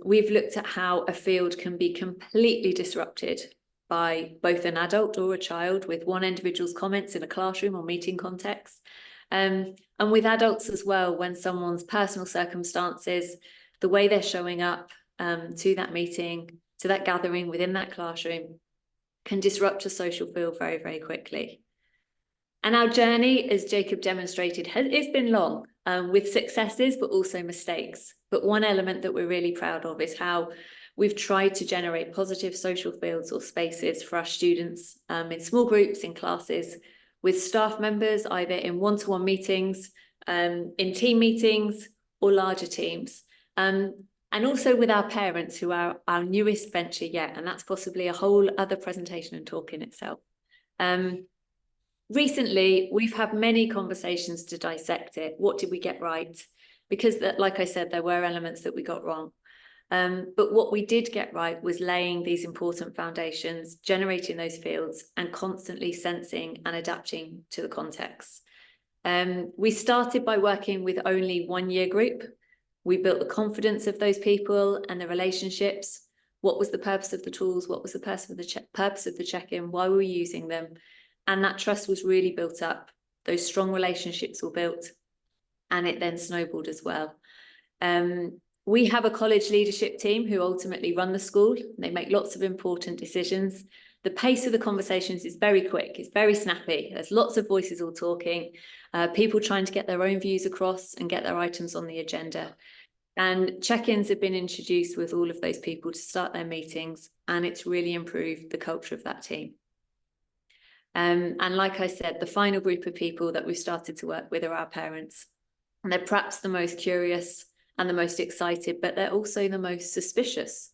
We've looked at how a field can be completely disrupted by both an adult or a child with one individual's comments in a classroom or meeting context. And with adults as well, when someone's personal circumstances, the way they're showing up to that meeting, to that gathering within that classroom, can disrupt a social feel very, very quickly. And our journey, as Jacob demonstrated, it's been long, with successes, but also mistakes. But one element that we're really proud of is how we've tried to generate positive social fields or spaces for our students in small groups, in classes, with staff members, either in one-to-one meetings, in team meetings, or larger teams. And also with our parents, who are our newest venture yet, and that's possibly a whole other presentation and talk in itself. Recently, we've had many conversations to dissect it. What did we get right? Because, like I said, there were elements that we got wrong. But what we did get right was laying these important foundations, generating those fields, and constantly sensing and adapting to the context. We started by working with only one-year group. We built the confidence of those people and the relationships. What was the purpose of the tools? What was the purpose of the check-in? Why were we using them? And that trust was really built up. Those strong relationships were built, and it then snowballed as well. We have a college leadership team who ultimately run the school. They make lots of important decisions. The pace of the conversations is very quick. It's very snappy. There's lots of voices all talking, people trying to get their own views across and get their items on the agenda. And check-ins have been introduced with all of those people to start their meetings, and it's really improved the culture of that team. And like I said, the final group of people that we've started to work with are our parents. And they're perhaps the most curious and the most excited, but they're also the most suspicious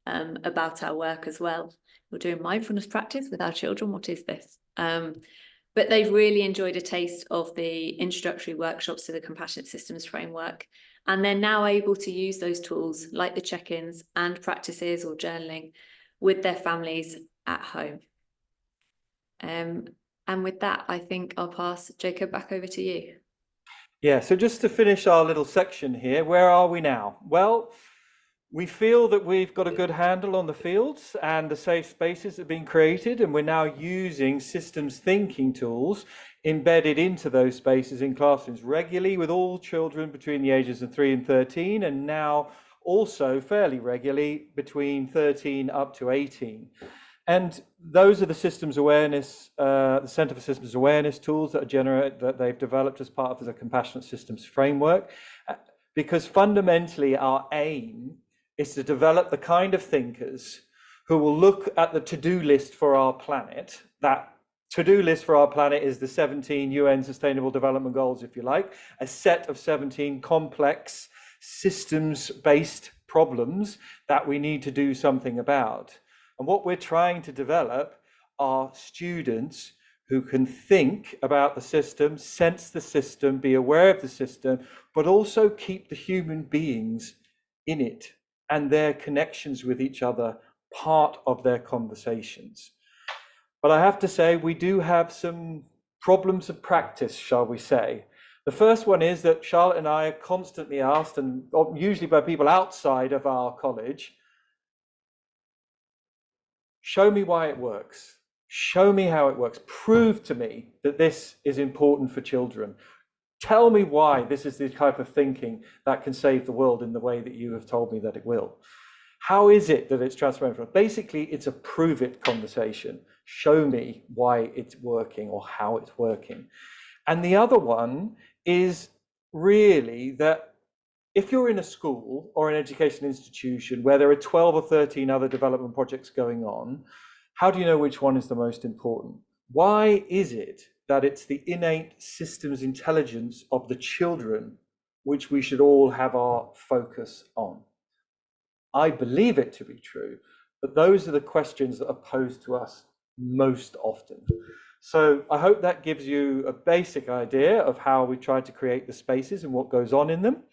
about our work as well. We're doing mindfulness practice with our children. What is this? But they've really enjoyed a taste of the introductory workshops to the compassionate systems framework. And they're now able to use those tools like the check-ins and practices or journaling with their families at home. And with that, I think I'll pass Jacob back over to you. Yeah, so just to finish our little section here, where are we now? Well, we feel that we've got a good handle on the fields and the safe spaces that have been created, and we're now using systems thinking tools embedded into those spaces in classrooms regularly with all children between the ages of 3 and 13, and now also fairly regularly between 13 up to 18. And those are the systems awareness, the Centre for Systems Awareness tools that they've developed as part of the Compassionate Systems Framework, because fundamentally our aim is to develop the kind of thinkers who will look at the to-do list for our planet. That to-do list for our planet is the 17 UN Sustainable Development Goals, if you like, a set of 17 complex systems-based problems that we need to do something about. And what we're trying to develop are students who can think about the system, sense the system, be aware of the system, but also keep the human beings in it and their connections with each other part of their conversations. But I have to say, we do have some problems of practice, shall we say. The first one is that Charlotte and I are constantly asked, and usually by people outside of our college, show me why it works. Show me how it works. Prove to me that this is important for children. Tell me why this is the type of thinking that can save the world in the way that you have told me that it will. How is it that it's transformational? Basically, it's a prove it conversation. Show me why it's working or how it's working. And the other one is really that if you're in a school or an education institution where there are 12 or 13 other development projects going on, how do you know which one is the most important? Why is it that it's the innate systems intelligence of the children which we should all have our focus on? I believe it to be true, but those are the questions that are posed to us most often. So I hope that gives you a basic idea of how we tried to create the spaces and what goes on in them.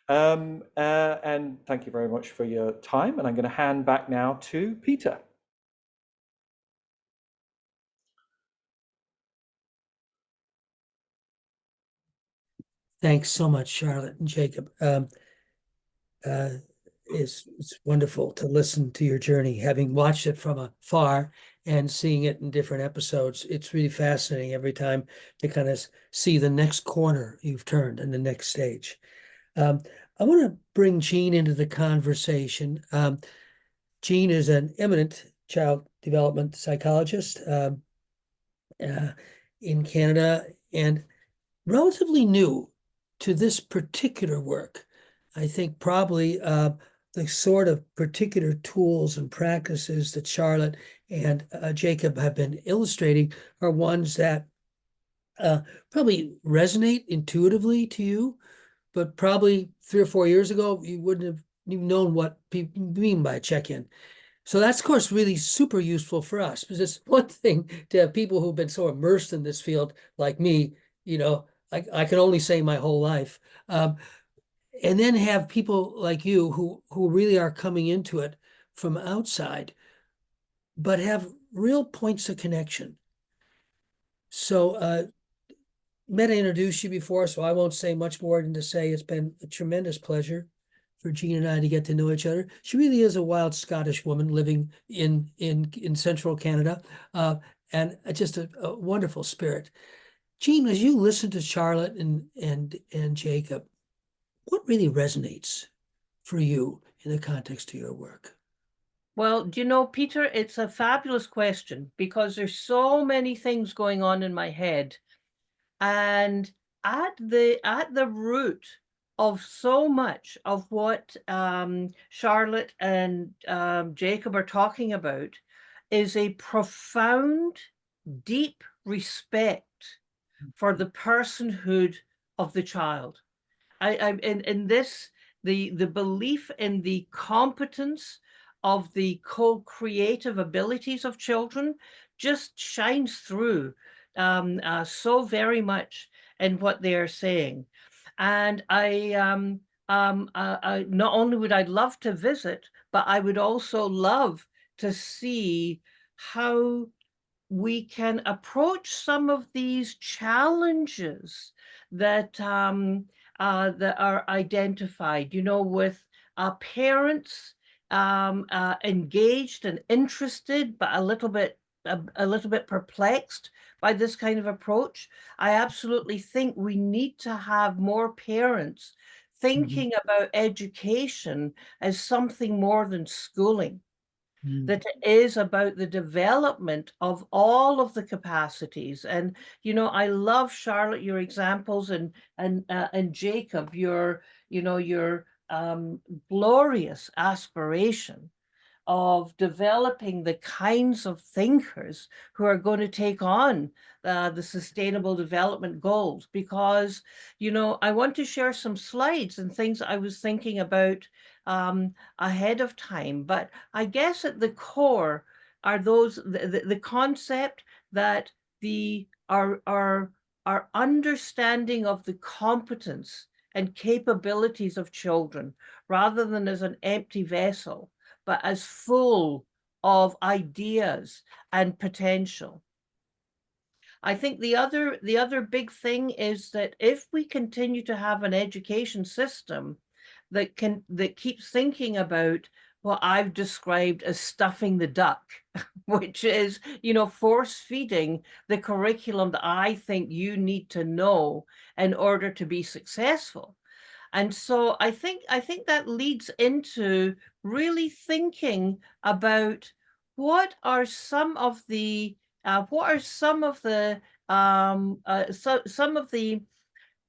And thank you very much for your time. And I'm going to hand back now to Peter. Thanks so much, Charlotte and Jacob. it's wonderful to listen to your journey, having watched it from afar and seeing it in different episodes. It's really fascinating every time to kind of see the next corner you've turned and the next stage. I want to bring Jean into the conversation. Jean is an eminent child development psychologist in Canada and relatively new to this particular work. I think probably the sort of particular tools and practices that Charlotte and Jacob have been illustrating are ones that probably resonate intuitively to you, but probably 3 or 4 years ago, you wouldn't have even known what people mean by check-in. So that's, of course, really super useful for us, because it's one thing to have people who've been so immersed in this field like me, I can only say my whole life. And then have people like you who really are coming into it from outside, but have real points of connection. So Meta introduced you before, so I won't say much more than to say it's been a tremendous pleasure for Jean and I to get to know each other. She really is a wild Scottish woman living in central Canada, and just a wonderful spirit. Jean, as you listen to Charlotte and Jacob, what really resonates for you in the context of your work? Well, do you know, Peter, it's a fabulous question because there's so many things going on in my head. And at the root of so much of what Charlotte and Jacob are talking about is a profound, deep respect for the personhood of the child. I'm in this, the belief in the competence of the co-creative abilities of children just shines through so very much in what they are saying. And I not only would I love to visit, but I would also love to see how we can approach some of these challenges that that are identified, with parents engaged and interested, but a little bit perplexed by this kind of approach. I absolutely think we need to have more parents thinking about education as something more than schooling. That it is about the development of all of the capacities. And I love, Charlotte, your examples, and Jacob, your glorious aspiration of developing the kinds of thinkers who are going to take on the sustainable development goals. Because I want to share some slides and things I was thinking about ahead of time, but I guess at the core are the concept that our understanding of the competence and capabilities of children, rather than as an empty vessel, but as full of ideas and potential. I think the other big thing is that if we continue to have an education system that keeps thinking about what I've described as stuffing the duck, which is, force feeding the curriculum that I think you need to know in order to be successful. And so I think that leads into really thinking about what are some of the some of the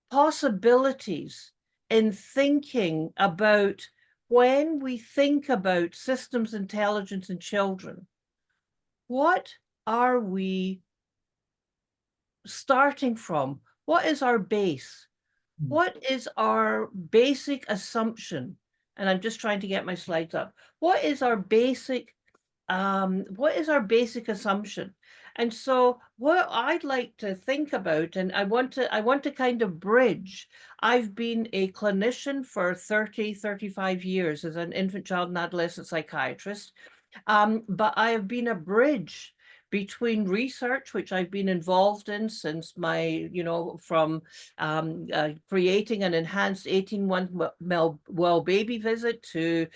possibilities in thinking about when we think about systems intelligence in children. What are we starting from? What is our base? What is our basic assumption? And I'm just trying to get my slides up. What is our basic assumption? And so what I'd like to think about, and I want to kind of bridge. I've been a clinician for 35 years as an infant, child, and adolescent psychiatrist. But I have been a bridge between research, which I've been involved in since my, from creating an enhanced 18-month well baby visit to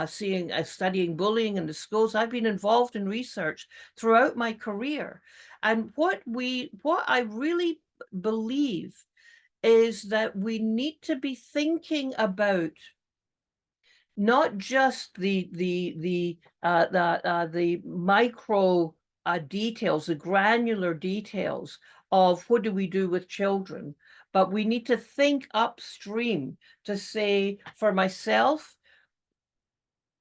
studying bullying in the schools. I've been involved in research throughout my career. And what I really believe is that we need to be thinking about not just the micro details, the granular details of what do we do with children, but we need to think upstream to say, for myself,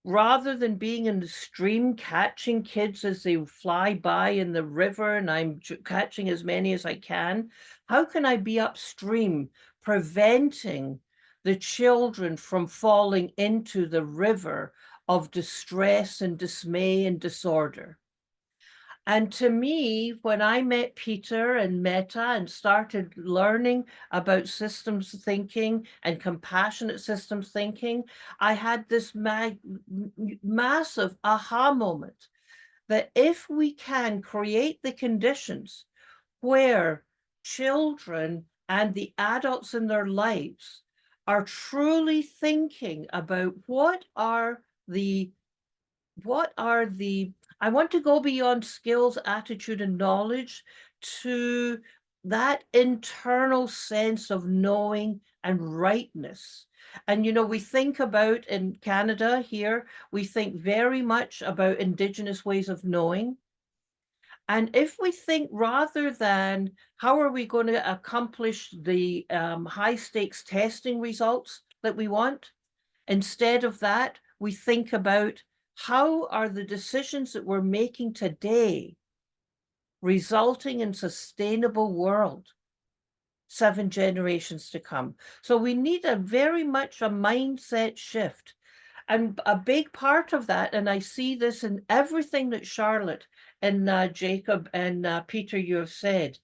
rather than being in the stream catching kids as they fly by in the river and I'm catching as many as I can, how can I be upstream preventing the children from falling into the river of distress and dismay and disorder? And to me, when I met Peter and Meta and started learning about systems thinking and compassionate systems thinking, I had this massive aha moment that if we can create the conditions where children and the adults in their lives are truly thinking about what are the I want to go beyond skills, attitude, and knowledge to that internal sense of knowing and rightness. And, we think about in Canada here, we think very much about Indigenous ways of knowing. And if we think rather than how are we going to accomplish the high stakes testing results that we want, instead of that, we think about how are the decisions that we're making today resulting in sustainable world 7 generations to come. So we need very much a mindset shift. And a big part of that, and I see this in everything that Charlotte and Jacob and Peter, you have said,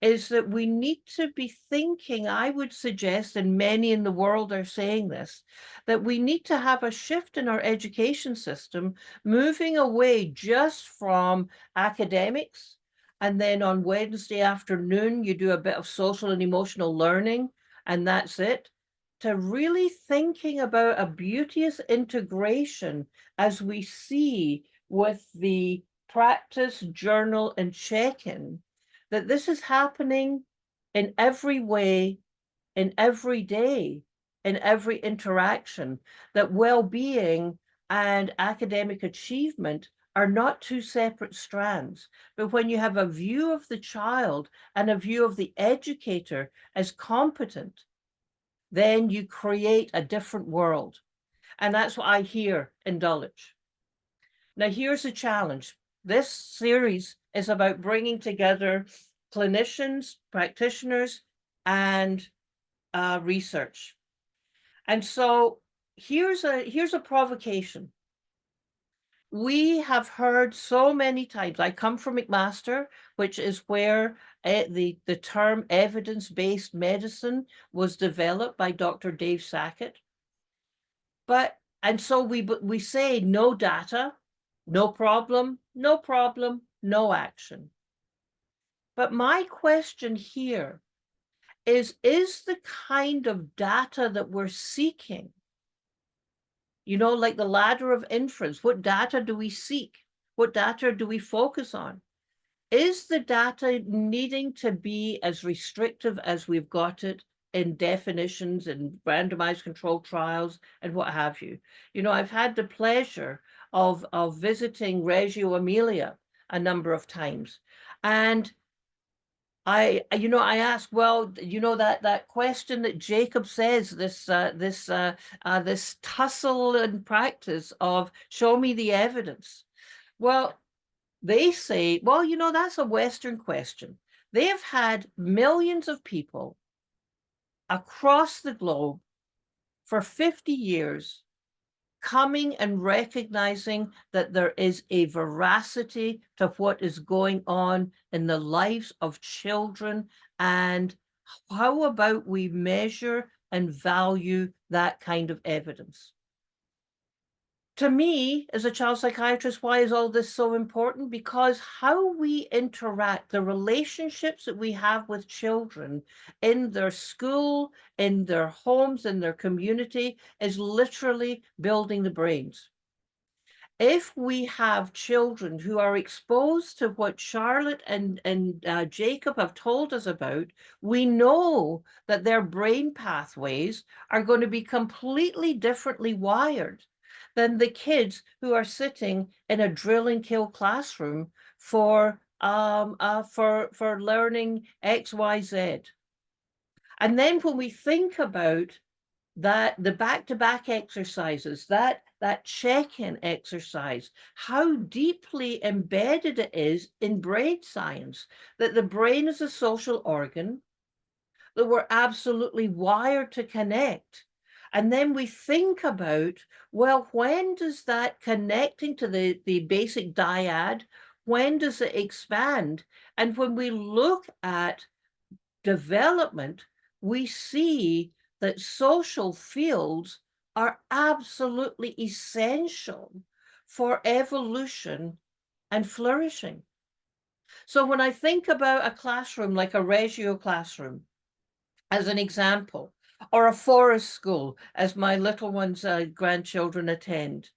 is that we need to be thinking, I would suggest, and many in the world are saying this, that we need to have a shift in our education system, moving away just from academics. And then on Wednesday afternoon, you do a bit of social and emotional learning, and that's it, to really thinking about a beauteous integration as we see with the practice, journal, and check-in, that this is happening in every way, in every day, in every interaction, that well-being and academic achievement are not two separate strands. But when you have a view of the child and a view of the educator as competent, then you create a different world. And that's what I hear in Dulwich. Now, here's the challenge. This series is about bringing together clinicians, practitioners, and research. And so here's a provocation. We have heard so many times, I come from McMaster, which is where the term evidence-based medicine was developed by Dr. Dave Sackett. And so we say no data, no problem, no problem, no action. But my question here is the kind of data that we're seeking, like the ladder of inference, what data do we seek? What data do we focus on? Is the data needing to be as restrictive as we've got it in definitions and randomized controlled trials and what have you? I've had the pleasure of visiting Reggio Emilia a number of times. And I asked, well, that question that Jacob says, this tussle and practice of show me the evidence. Well, they say, well, that's a Western question. They have had millions of people across the globe for 50 years coming and recognizing that there is a veracity to what is going on in the lives of children. And how about we measure and value that kind of evidence? To me, as a child psychiatrist, why is all this so important? Because how we interact, the relationships that we have with children in their school, in their homes, in their community, is literally building the brains. If we have children who are exposed to what Charlotte and Jacob have told us about, we know that their brain pathways are going to be completely differently wired than the kids who are sitting in a drill and kill classroom for learning X, Y, Z. And then when we think about that, the back-to-back exercises, that check-in exercise, how deeply embedded it is in brain science, that the brain is a social organ, that we're absolutely wired to connect. And then we think about, well, when does that connecting to the basic dyad, when does it expand? And when we look at development, we see that social fields are absolutely essential for evolution and flourishing. So when I think about a classroom like a Reggio classroom, as an example, or a forest school, as my little one's grandchildren attend,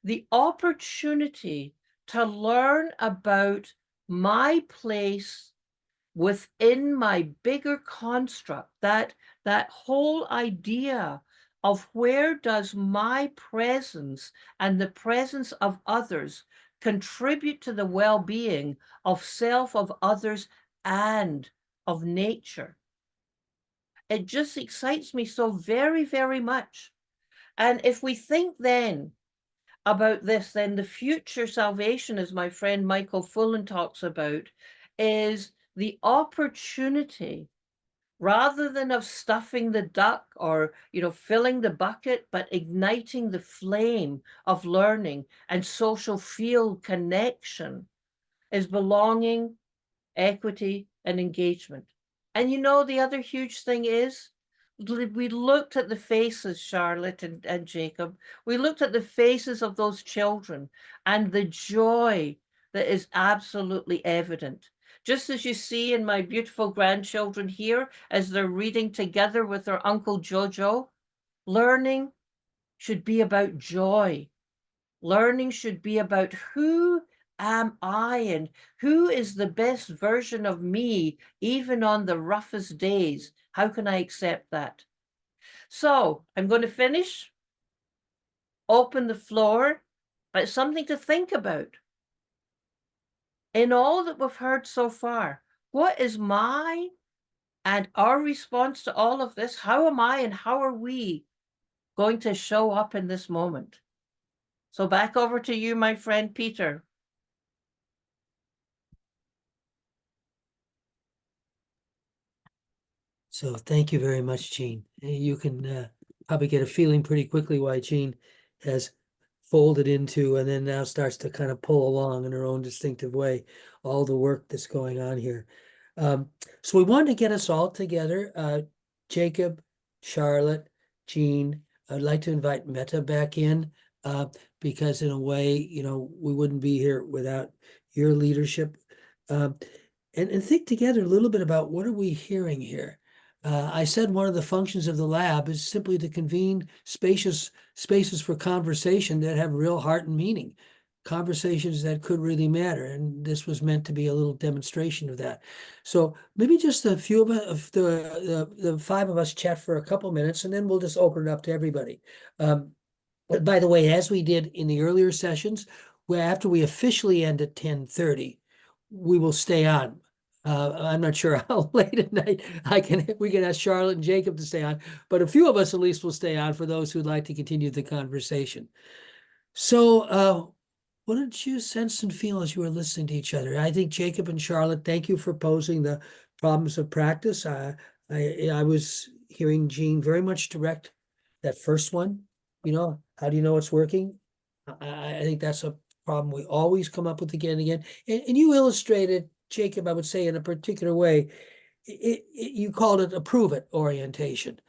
the opportunity to learn about my place within my bigger construct, that whole idea of where does my presence and the presence of others contribute to the well-being of self, of others, and of nature. It just excites me so very, very much. And if we think then about this, then the future salvation, as my friend Michael Fullen talks about, is the opportunity, rather than of stuffing the duck or filling the bucket, but igniting the flame of learning and social field connection, is belonging, equity, and engagement. And the other huge thing is, we looked at the faces, Charlotte and Jacob, we looked at the faces of those children and the joy that is absolutely evident. Just as you see in my beautiful grandchildren here, as they're reading together with their Uncle Jojo, learning should be about joy. Learning should be about who am I and who is the best version of me, even on the roughest days. How can I accept that? So I'm going to finish, open the floor, but something to think about. In all that we've heard so far, what is my and our response to all of this? How am I and how are we going to show up in this moment? So back over to you, my friend Peter. So thank you very much, Jean. You can probably get a feeling pretty quickly why Jean has folded into and then now starts to kind of pull along in her own distinctive way all the work that's going on here. So we wanted to get us all together. Jacob, Charlotte, Jean. I'd like to invite Meta back in because in a way, we wouldn't be here without your leadership. And think together a little bit about what are we hearing here. I said one of the functions of the lab is simply to convene spaces for conversation that have real heart and meaning, conversations that could really matter. And this was meant to be a little demonstration of that. So maybe just a few of the five of us chat for a couple minutes, and then we'll just open it up to everybody. But by the way, as we did in the earlier sessions, where after we officially end at 10:30, we will stay on. I'm not sure how late at night we can ask Charlotte and Jacob to stay on, but a few of us at least will stay on for those who'd like to continue the conversation. So what did you sense and feel as you were listening to each other? I think Jacob and Charlotte, thank you for posing the problems of practice. I was hearing Jean very much direct that first one, how do you know it's working? I think that's a problem we always come up with again and again. And you illustrated, Jacob, I would say in a particular way, you called it a prove it orientation.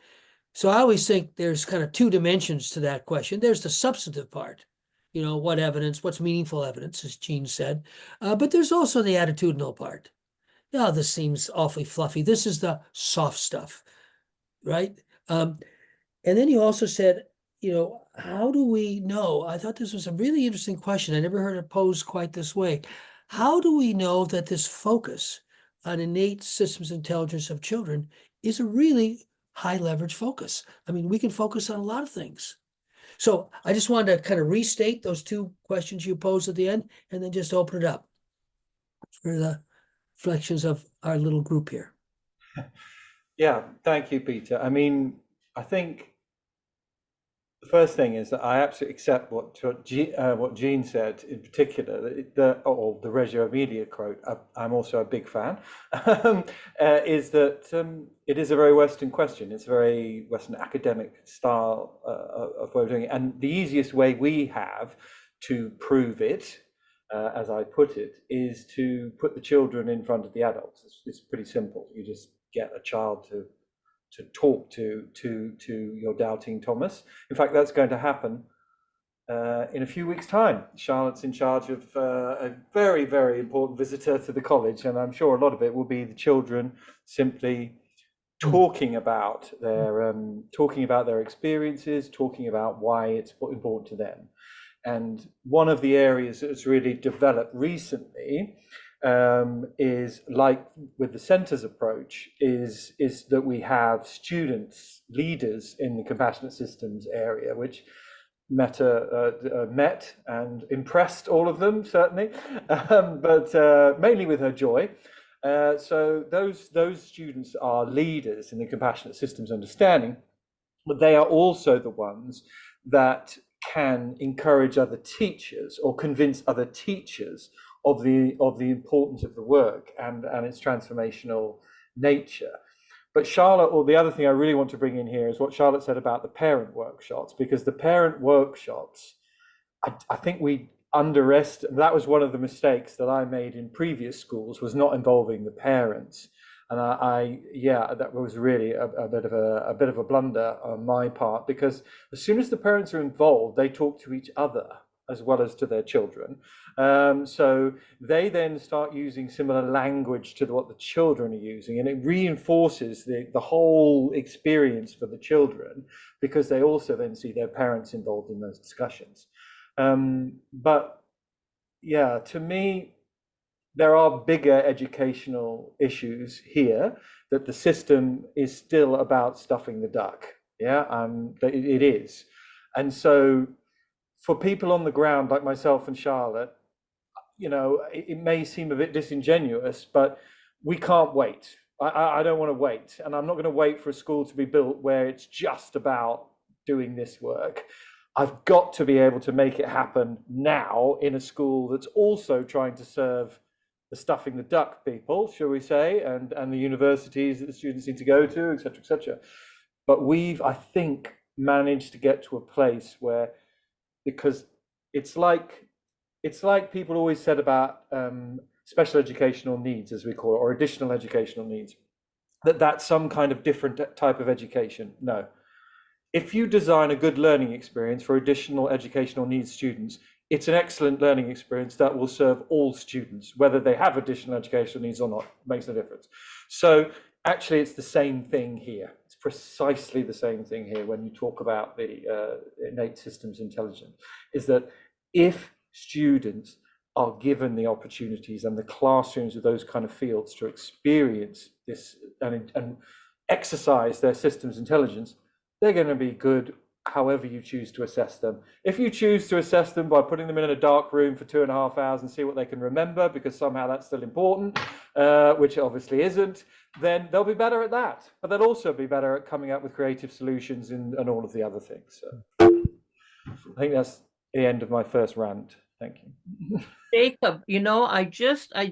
So I always think there's kind of two dimensions to that question. There's the substantive part, what evidence, what's meaningful evidence, as Gene said. But there's also the attitudinal part. Yeah, this seems awfully fluffy. This is the soft stuff, right? And then you also said, how do we know? I thought this was a really interesting question. I never heard it posed quite this way. How do we know that this focus on innate systems intelligence of children is a really high leverage focus? I mean, we can focus on a lot of things. So I just wanted to kind of restate those two questions you posed at the end, and then just open it up for the reflections of our little group here. Yeah, thank you, Peter. I mean, I think the first thing is that I absolutely accept what Jean said in particular, the Reggio Emilia quote. I'm also a big fan. Is that it is a very Western question. It's a very Western academic style of way of doing it, and the easiest way we have to prove it, as I put it, is to put the children in front of the adults. It's pretty simple. You just get a child to talk to your doubting Thomas. In fact, that's going to happen in a few weeks' time. Charlotte's in charge of a very, very important visitor to the college, and I'm sure a lot of it will be the children simply talking about their experiences, talking about why it's important to them. And one of the areas that's really developed recently is, like with the centres approach, is that we have students, leaders in the compassionate systems area, which Meta met and impressed all of them, certainly, but mainly with her joy. So those students are leaders in the compassionate systems understanding, but they are also the ones that can encourage other teachers or convince other teachers of the importance of the work and its transformational nature. But Charlotte, or the other thing I really want to bring in here is what Charlotte said about the parent workshops, because the parent workshops, I think we underestimated. That was one of the mistakes that I made in previous schools, was not involving the parents. And that was really a bit of a blunder on my part, because as soon as the parents are involved, they talk to each other as well as to their children. So they then start using similar language to what the children are using, and it reinforces the whole experience for the children, because they also then see their parents involved in those discussions. But yeah, to me, there are bigger educational issues here, that the system is still about stuffing the duck. Yeah, it is. And so for people on the ground like myself and Charlotte, it may seem a bit disingenuous, but we can't wait. I don't want to wait, and I'm not going to wait for a school to be built where it's just about doing this work. I've got to be able to make it happen now in a school that's also trying to serve the stuffing the duck people, shall we say, and the universities that the students need to go to, etc., etc. But we've, I think, managed to get to a place where, because it's like people always said about special educational needs, as we call it, or additional educational needs, that's some kind of different type of education. No. If you design a good learning experience for additional educational needs students, it's an excellent learning experience that will serve all students, whether they have additional educational needs or not. It makes no difference. So actually, it's the same thing here. It's precisely the same thing here when you talk about the innate systems intelligence, is that if students are given the opportunities and the classrooms of those kind of fields to experience this and exercise their systems intelligence, they're going to be good however you choose to assess them. If you choose to assess them by putting them in a dark room for 2.5 hours and see what they can remember, because somehow that's still important, which it obviously isn't, then they'll be better at that. But they'll also be better at coming up with creative solutions and all of the other things. So I think that's the end of my first rant. Thank you. Jacob, I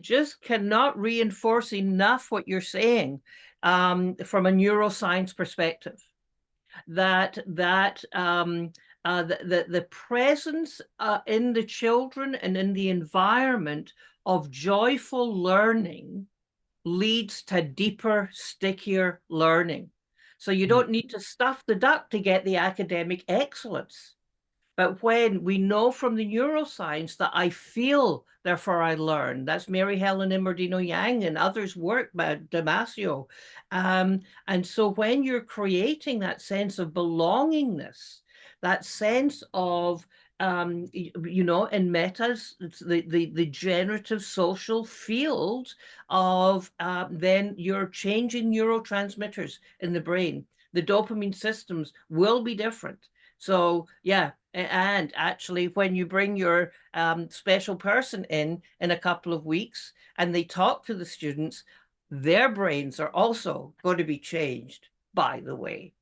just cannot reinforce enough what you're saying from a neuroscience perspective. That the presence in the children and in the environment of joyful learning leads to deeper, stickier learning. So you don't need to stuff the duck to get the academic excellence. But when we know from the neuroscience that I feel, therefore I learn, that's Mary Helen Immordino Yang and others' work by Damasio. And so when you're creating that sense of belongingness, that sense of, you know, in metas, it's the generative social field of, then you're changing neurotransmitters in the brain. The dopamine systems will be different. So yeah, and actually when you bring your special person in a couple of weeks and they talk to the students, their brains are also going to be changed, by the way.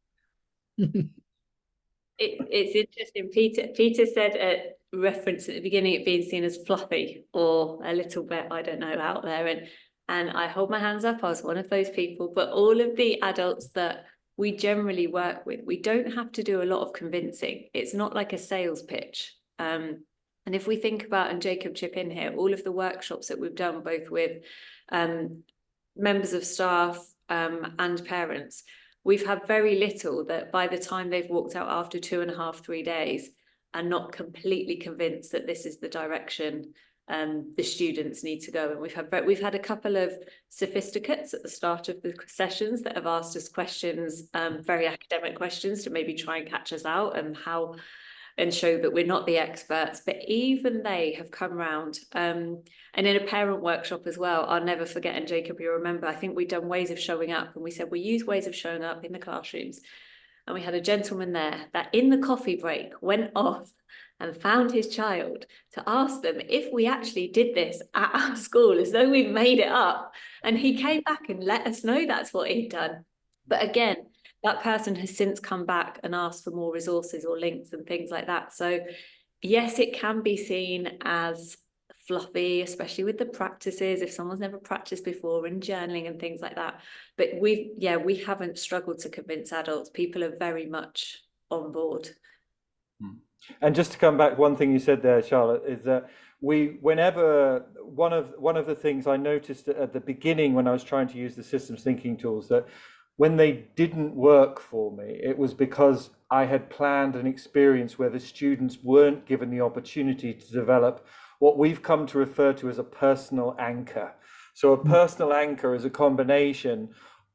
It's interesting. Peter said a reference at the beginning it being seen as fluffy or a little bit, I don't know, out there. And I hold my hands up, I was one of those people. But all of the adults that we generally work with, we don't have to do a lot of convincing. It's not like a sales pitch. And if we think about, and Jacob chip in here, all of the workshops that we've done, both with members of staff and parents, we've had very little that by the time they've walked out after 2.5, 3 days are not completely convinced that this is the direction the students need to go. And we've had a couple of sophisticates at the start of the sessions that have asked us questions, very academic questions, to maybe try and catch us out and show that we're not the experts, but even they have come around. And in a parent workshop as well, I'll never forget, and Jacob, you'll remember, I think we'd done ways of showing up, and we said we use ways of showing up in the classrooms. And we had a gentleman there that in the coffee break went off and found his child to ask them if we actually did this at our school, as though we made it up. And he came back and let us know that's what he'd done. But again, that person has since come back and asked for more resources or links and things like that. So yes, it can be seen as fluffy, especially with the practices, if someone's never practiced before, and journaling and things like that. But we haven't struggled to convince adults. People are very much on board. And just to come back, one thing you said there, Charlotte, is that whenever one of the things I noticed at the beginning when I was trying to use the systems thinking tools, that when they didn't work for me, it was because I had planned an experience where the students weren't given the opportunity to develop what we've come to refer to as a personal anchor. So a personal anchor is a combination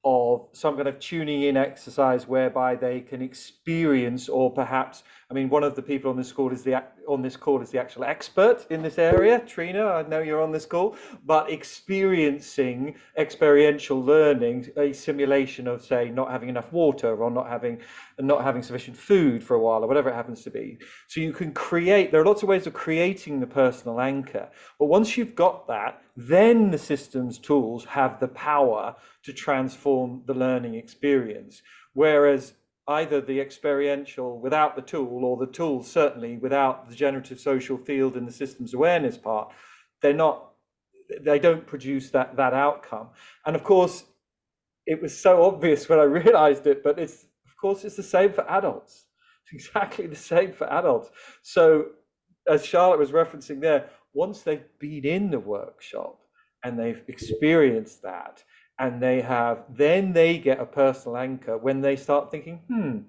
of some kind of tuning in exercise whereby they can experience, or perhaps, I mean, one of the people on this call is the actual expert in this area. Trina, I know you're on this call, but experiencing experiential learning, a simulation of, say, not having enough water or not having sufficient food for a while, or whatever it happens to be. So you can create, there are lots of ways of creating the personal anchor, but once you've got that, then the systems tools have the power to transform the learning experience. Whereas either the experiential without the tool, or the tool certainly without the generative social field and the systems awareness part, they don't produce that outcome. And of course, it was so obvious when I realized it, but it's the same for adults. It's exactly the same for adults. So as Charlotte was referencing there, once they've been in the workshop and they've experienced that, and then they get a personal anchor when they start thinking,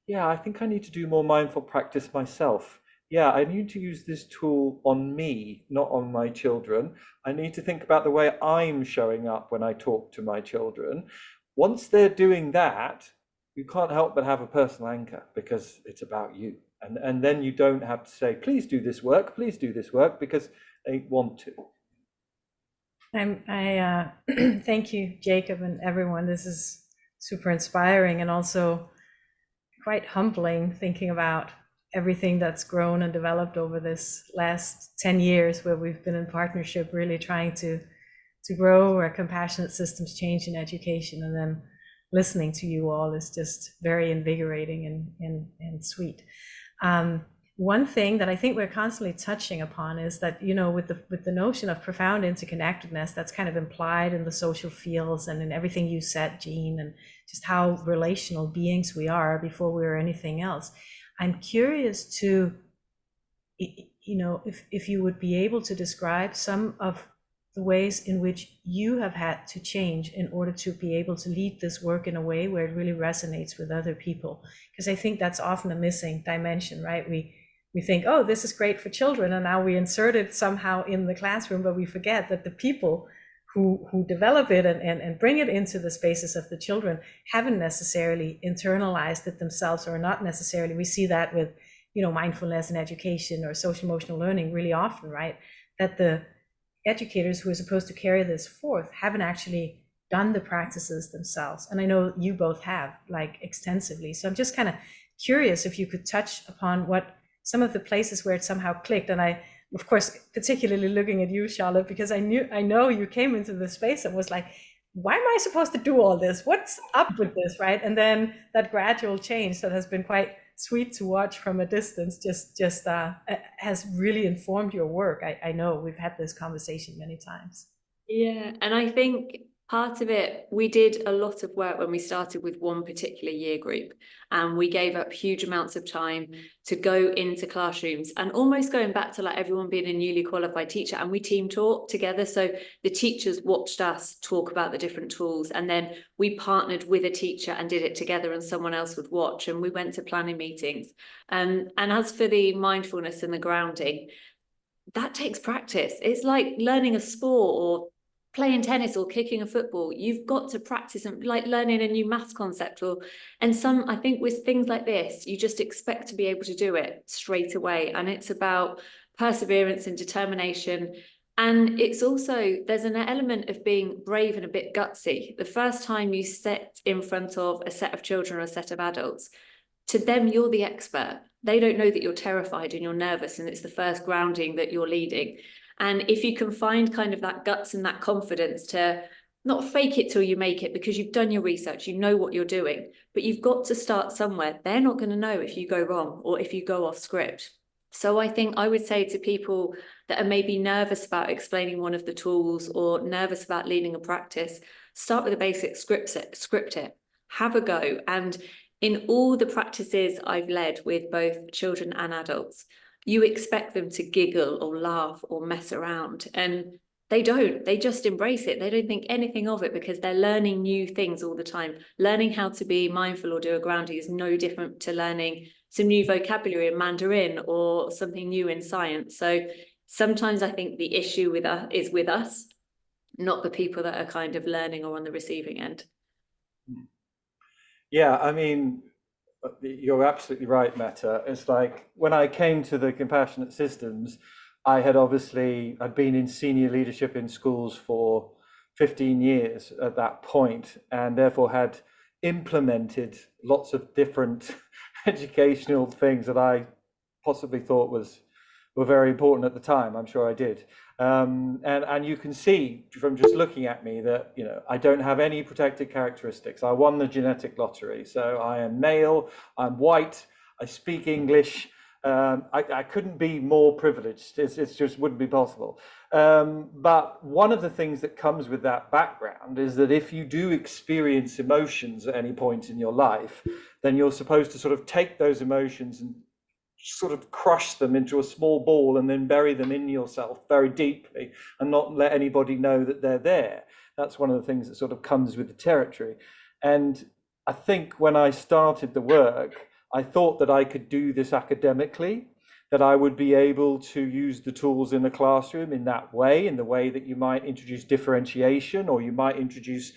yeah, I think I need to do more mindful practice myself. Yeah, I need to use this tool on me, not on my children. I need to think about the way I'm showing up when I talk to my children. Once they're doing that, you can't help but have a personal anchor, because it's about you. And then you don't have to say, please do this work, because they want to. I thank you, Jacob, and everyone. This is super inspiring and also quite humbling, thinking about everything that's grown and developed over this last 10 years where we've been in partnership, really trying to grow our compassionate systems change in education. And then listening to you all is just very invigorating and sweet. One thing that I think we're constantly touching upon is that, you know, with the notion of profound interconnectedness, that's kind of implied in the social fields and in everything you said, Jean, and just how relational beings we are before we are anything else. I'm curious to, you know, if you would be able to describe some of the ways in which you have had to change in order to be able to lead this work in a way where it really resonates with other people. Because I think that's often a missing dimension, right? We think, oh, this is great for children, and now we insert it somehow in the classroom, but we forget that the people who develop it and bring it into the spaces of the children haven't necessarily internalized it themselves, or not necessarily. We see that with, mindfulness and education or social emotional learning really often, right? That the educators who are supposed to carry this forth haven't actually done the practices themselves. And I know you both have, like, extensively. So I'm just kind of curious if you could touch upon what some of the places where it somehow clicked. And I, of course, particularly looking at you, Charlotte, because I know you came into the space and was like, why am I supposed to do all this? What's up with this, right? And then that gradual change that has been quite sweet to watch from a distance just has really informed your work. I know we've had this conversation many times. Yeah, and I think part of it, we did a lot of work when we started with one particular year group, and we gave up huge amounts of time to go into classrooms, and almost going back to like everyone being a newly qualified teacher, and we team taught together. So the teachers watched us talk about the different tools, and then we partnered with a teacher and did it together, and someone else would watch, and we went to planning meetings. And as for the mindfulness and the grounding, that takes practice. It's like learning a sport or playing tennis or kicking a football. You've got to practice, and like learning a new maths concept, I think with things like this, you just expect to be able to do it straight away. And it's about perseverance and determination. And it's also, there's an element of being brave and a bit gutsy. The first time you sit in front of a set of children or a set of adults, to them, you're the expert. They don't know that you're terrified and you're nervous, and it's the first grounding that you're leading. And if you can find kind of that guts and that confidence to not fake it till you make it, because you've done your research, you know what you're doing, but you've got to start somewhere. They're not going to know if you go wrong or if you go off script. So I think I would say to people that are maybe nervous about explaining one of the tools or nervous about leading a practice, start with the basic, script it, have a go. And in all the practices I've led with both children and adults, you expect them to giggle or laugh or mess around, and they don't. They just embrace it. They don't think anything of it because they're learning new things all the time. Learning how to be mindful or do a grounding is no different to learning some new vocabulary in Mandarin or something new in science. So sometimes I think the issue is with us, not the people that are kind of learning or on the receiving end. Yeah, I mean, you're absolutely right, Meta. It's like when I came to the Compassionate Systems, I'd been in senior leadership in schools for 15 years at that point, and therefore had implemented lots of different educational things that I possibly thought were very important at the time. I'm sure I did. And you can see from just looking at me that, I don't have any protected characteristics. I won the genetic lottery. So I am male, I'm white, I speak English. I couldn't be more privileged. It just wouldn't be possible. But one of the things that comes with that background is that if you do experience emotions at any point in your life, then you're supposed to sort of take those emotions and sort of crush them into a small ball and then bury them in yourself very deeply and not let anybody know that they're there. That's one of the things that sort of comes with the territory. And I think when I started the work, I thought that I could do this academically, that I would be able to use the tools in the classroom in that way, in the way that you might introduce differentiation, or you might introduce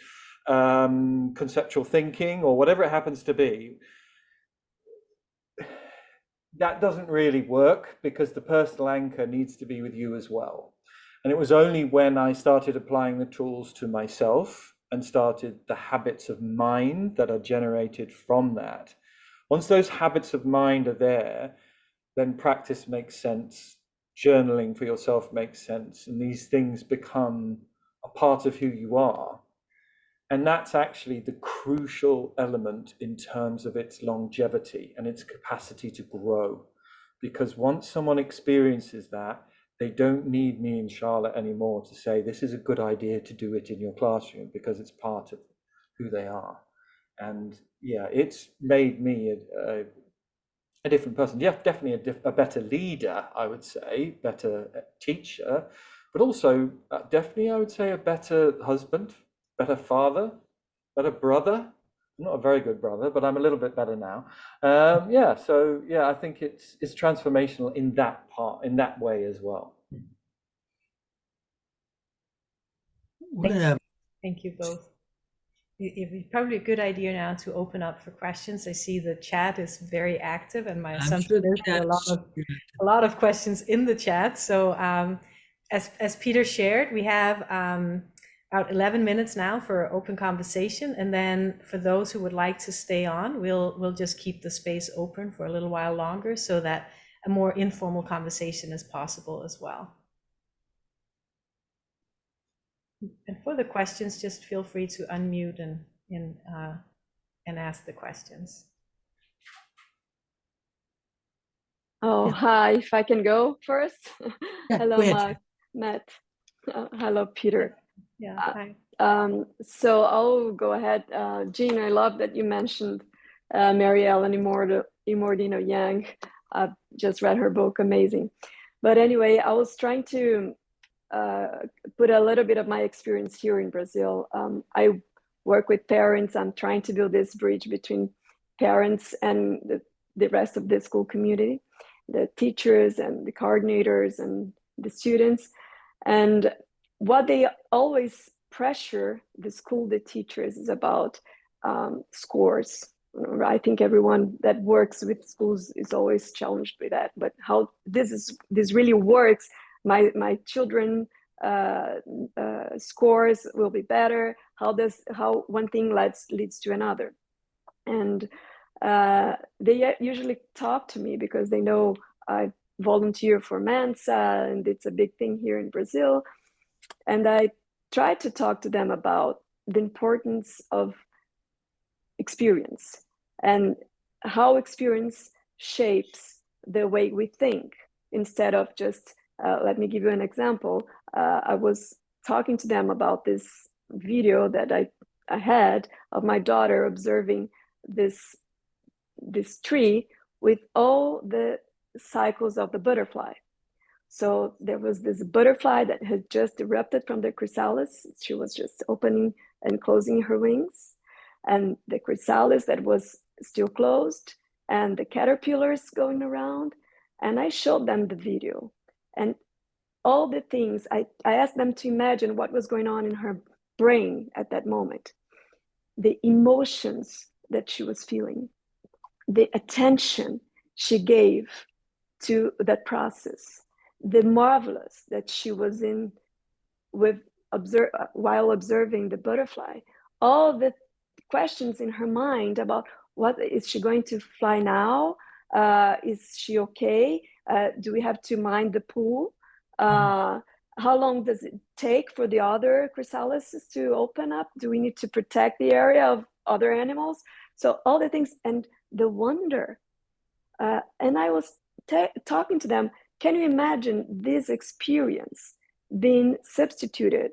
conceptual thinking, or whatever it happens to be. That doesn't really work, because the personal anchor needs to be with you as well. And it was only when I started applying the tools to myself and started the habits of mind that are generated from that. Once those habits of mind are there, then practice makes sense. Journaling for yourself makes sense. And these things become a part of who you are. And that's actually the crucial element in terms of its longevity and its capacity to grow. Because once someone experiences that, they don't need me and Charlotte anymore to say, this is a good idea to do it in your classroom, because it's part of who they are. And yeah, it's made me a different person. Yeah, definitely a better leader, I would say, better teacher, but also definitely I would say a better husband, better father, better brother. I'm not a very good brother, but I'm a little bit better now. Yeah, so yeah, I think it's transformational in that part, in that way as well. We're gonna have Thank you both. It's probably a good idea now to open up for questions. I see the chat is very active, and my I'm assumption sure the is there are chat's a lot of questions in the chat. So as Peter shared, we have about 11 minutes now for open conversation, and then for those who would like to stay on, we'll just keep the space open for a little while longer so that a more informal conversation is possible as well. And for the questions, just feel free to unmute and ask the questions. Oh, hi, if I can go first. Yeah, Hello, go ahead, Mark, Matt. Hello, Peter. Yeah, hi. So I'll go ahead. Jean, I love that you mentioned Mary Ellen Immordino Yang. I've just read her book, amazing. But anyway, I was trying to put a little bit of my experience here in Brazil. I work with parents. I'm trying to build this bridge between parents and the rest of the school community, the teachers and the coordinators and the students. And what they always pressure the school, the teachers, is about scores. I think everyone that works with schools is always challenged with that. But how this really works, my children scores will be better. How one thing leads to another, and they usually talk to me because they know I volunteer for Mensa, and it's a big thing here in Brazil. And I try to talk to them about the importance of experience and how experience shapes the way we think, instead of just, let me give you an example. I was talking to them about this video that I had of my daughter observing this tree with all the cycles of the butterfly. So there was this butterfly that had just erupted from the chrysalis. She was just opening and closing her wings, and the chrysalis that was still closed, and the caterpillars going around. And I showed them the video and all the things. I asked them to imagine what was going on in her brain at that moment, the emotions that she was feeling, the attention she gave to that process, the marvelous that she was in while observing the butterfly, all the questions in her mind about what is she going to fly now? Is she okay? Do we have to mind the pool? How long does it take for the other chrysalises to open up? Do we need to protect the area of other animals? So all the things and the wonder. And I was talking to them, can you imagine this experience being substituted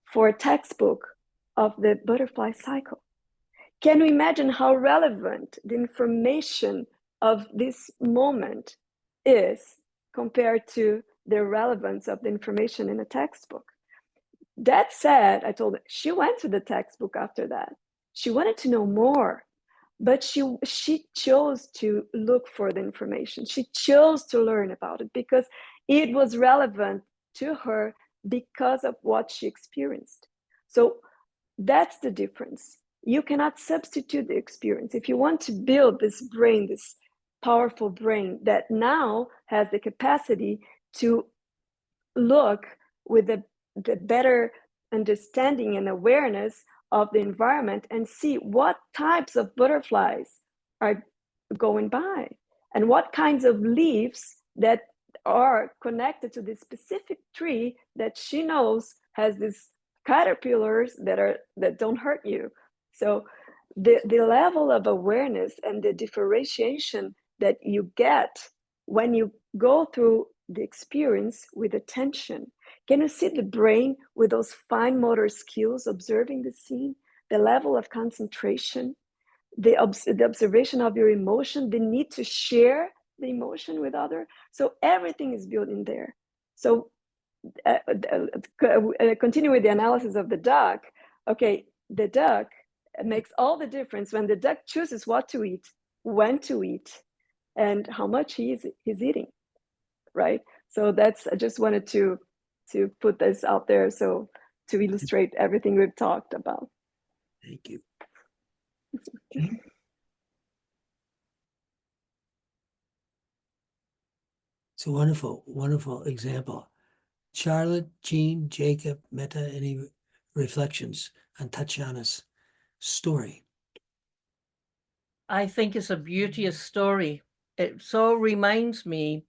for a textbook of the butterfly cycle? Can you imagine how relevant the information of this moment is compared to the relevance of the information in a textbook? That said, I told her, she went to the textbook after that. She wanted to know more, but she chose to look for the information. She chose to learn about it because it was relevant to her because of what she experienced. So that's the difference. You cannot substitute the experience. If you want to build this brain, this powerful brain that now has the capacity to look with the better understanding and awareness of the environment and see what types of butterflies are going by and what kinds of leaves that are connected to this specific tree that she knows has these caterpillars that don't hurt you. So the level of awareness and the differentiation that you get when you go through the experience with attention. Can you see the brain with those fine motor skills observing the scene, the level of concentration, the observation of your emotion, the need to share the emotion with others? So everything is built in there. So continue with the analysis of the duck. Okay, the duck makes all the difference when the duck chooses what to eat, when to eat, and how much he's eating, right? So that's, I just wanted to put this out there, so to illustrate everything we've talked about. Thank you. It's a wonderful, wonderful example. Charlotte, Jean, Jacob, Meta, any reflections on Tatiana's story? I think it's a beauteous story. It so reminds me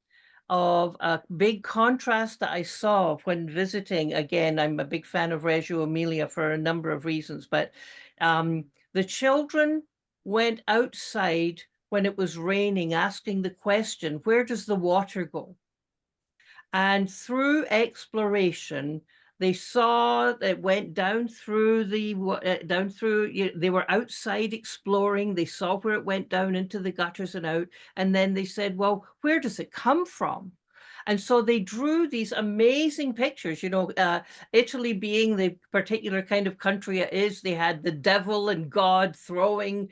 of a big contrast that I saw when visiting. Again, I'm a big fan of Reggio Emilia for a number of reasons, but the children went outside when it was raining, asking the question, where does the water go? And through exploration, they saw that went down through they were outside exploring. They saw where it went down into the gutters and out. And then they said, well, where does it come from? And so they drew these amazing pictures, Italy being the particular kind of country it is. They had the devil and God throwing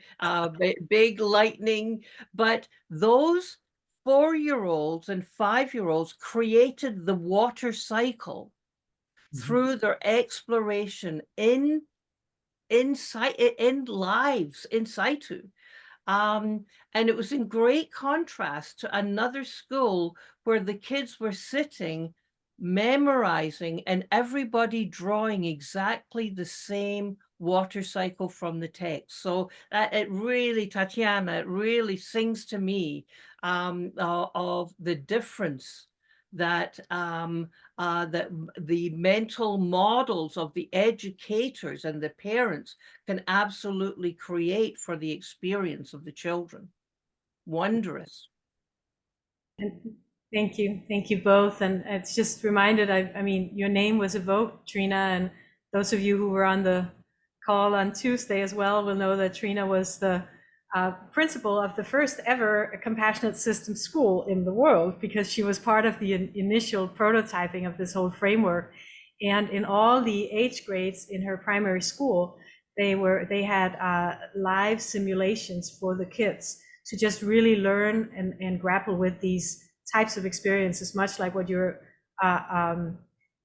big lightning. But those 4-year-olds and 5-year-olds created the water cycle through their exploration in lives in situ. And it was in great contrast to another school where the kids were sitting, memorizing, and everybody drawing exactly the same water cycle from the text. So it really, Tatiana, it really sings to me of the difference that that the mental models of the educators and the parents can absolutely create for the experience of the children. Wondrous. Thank you both. And it's just reminded, I mean, your name was evoked, Trina, and those of you who were on the call on Tuesday as well will know that Trina was the principal of the first ever compassionate system school in the world, because she was part of the initial prototyping of this whole framework. And in all the age grades in her primary school, they had live simulations for the kids to just really learn and grapple with these types of experiences, much like what you're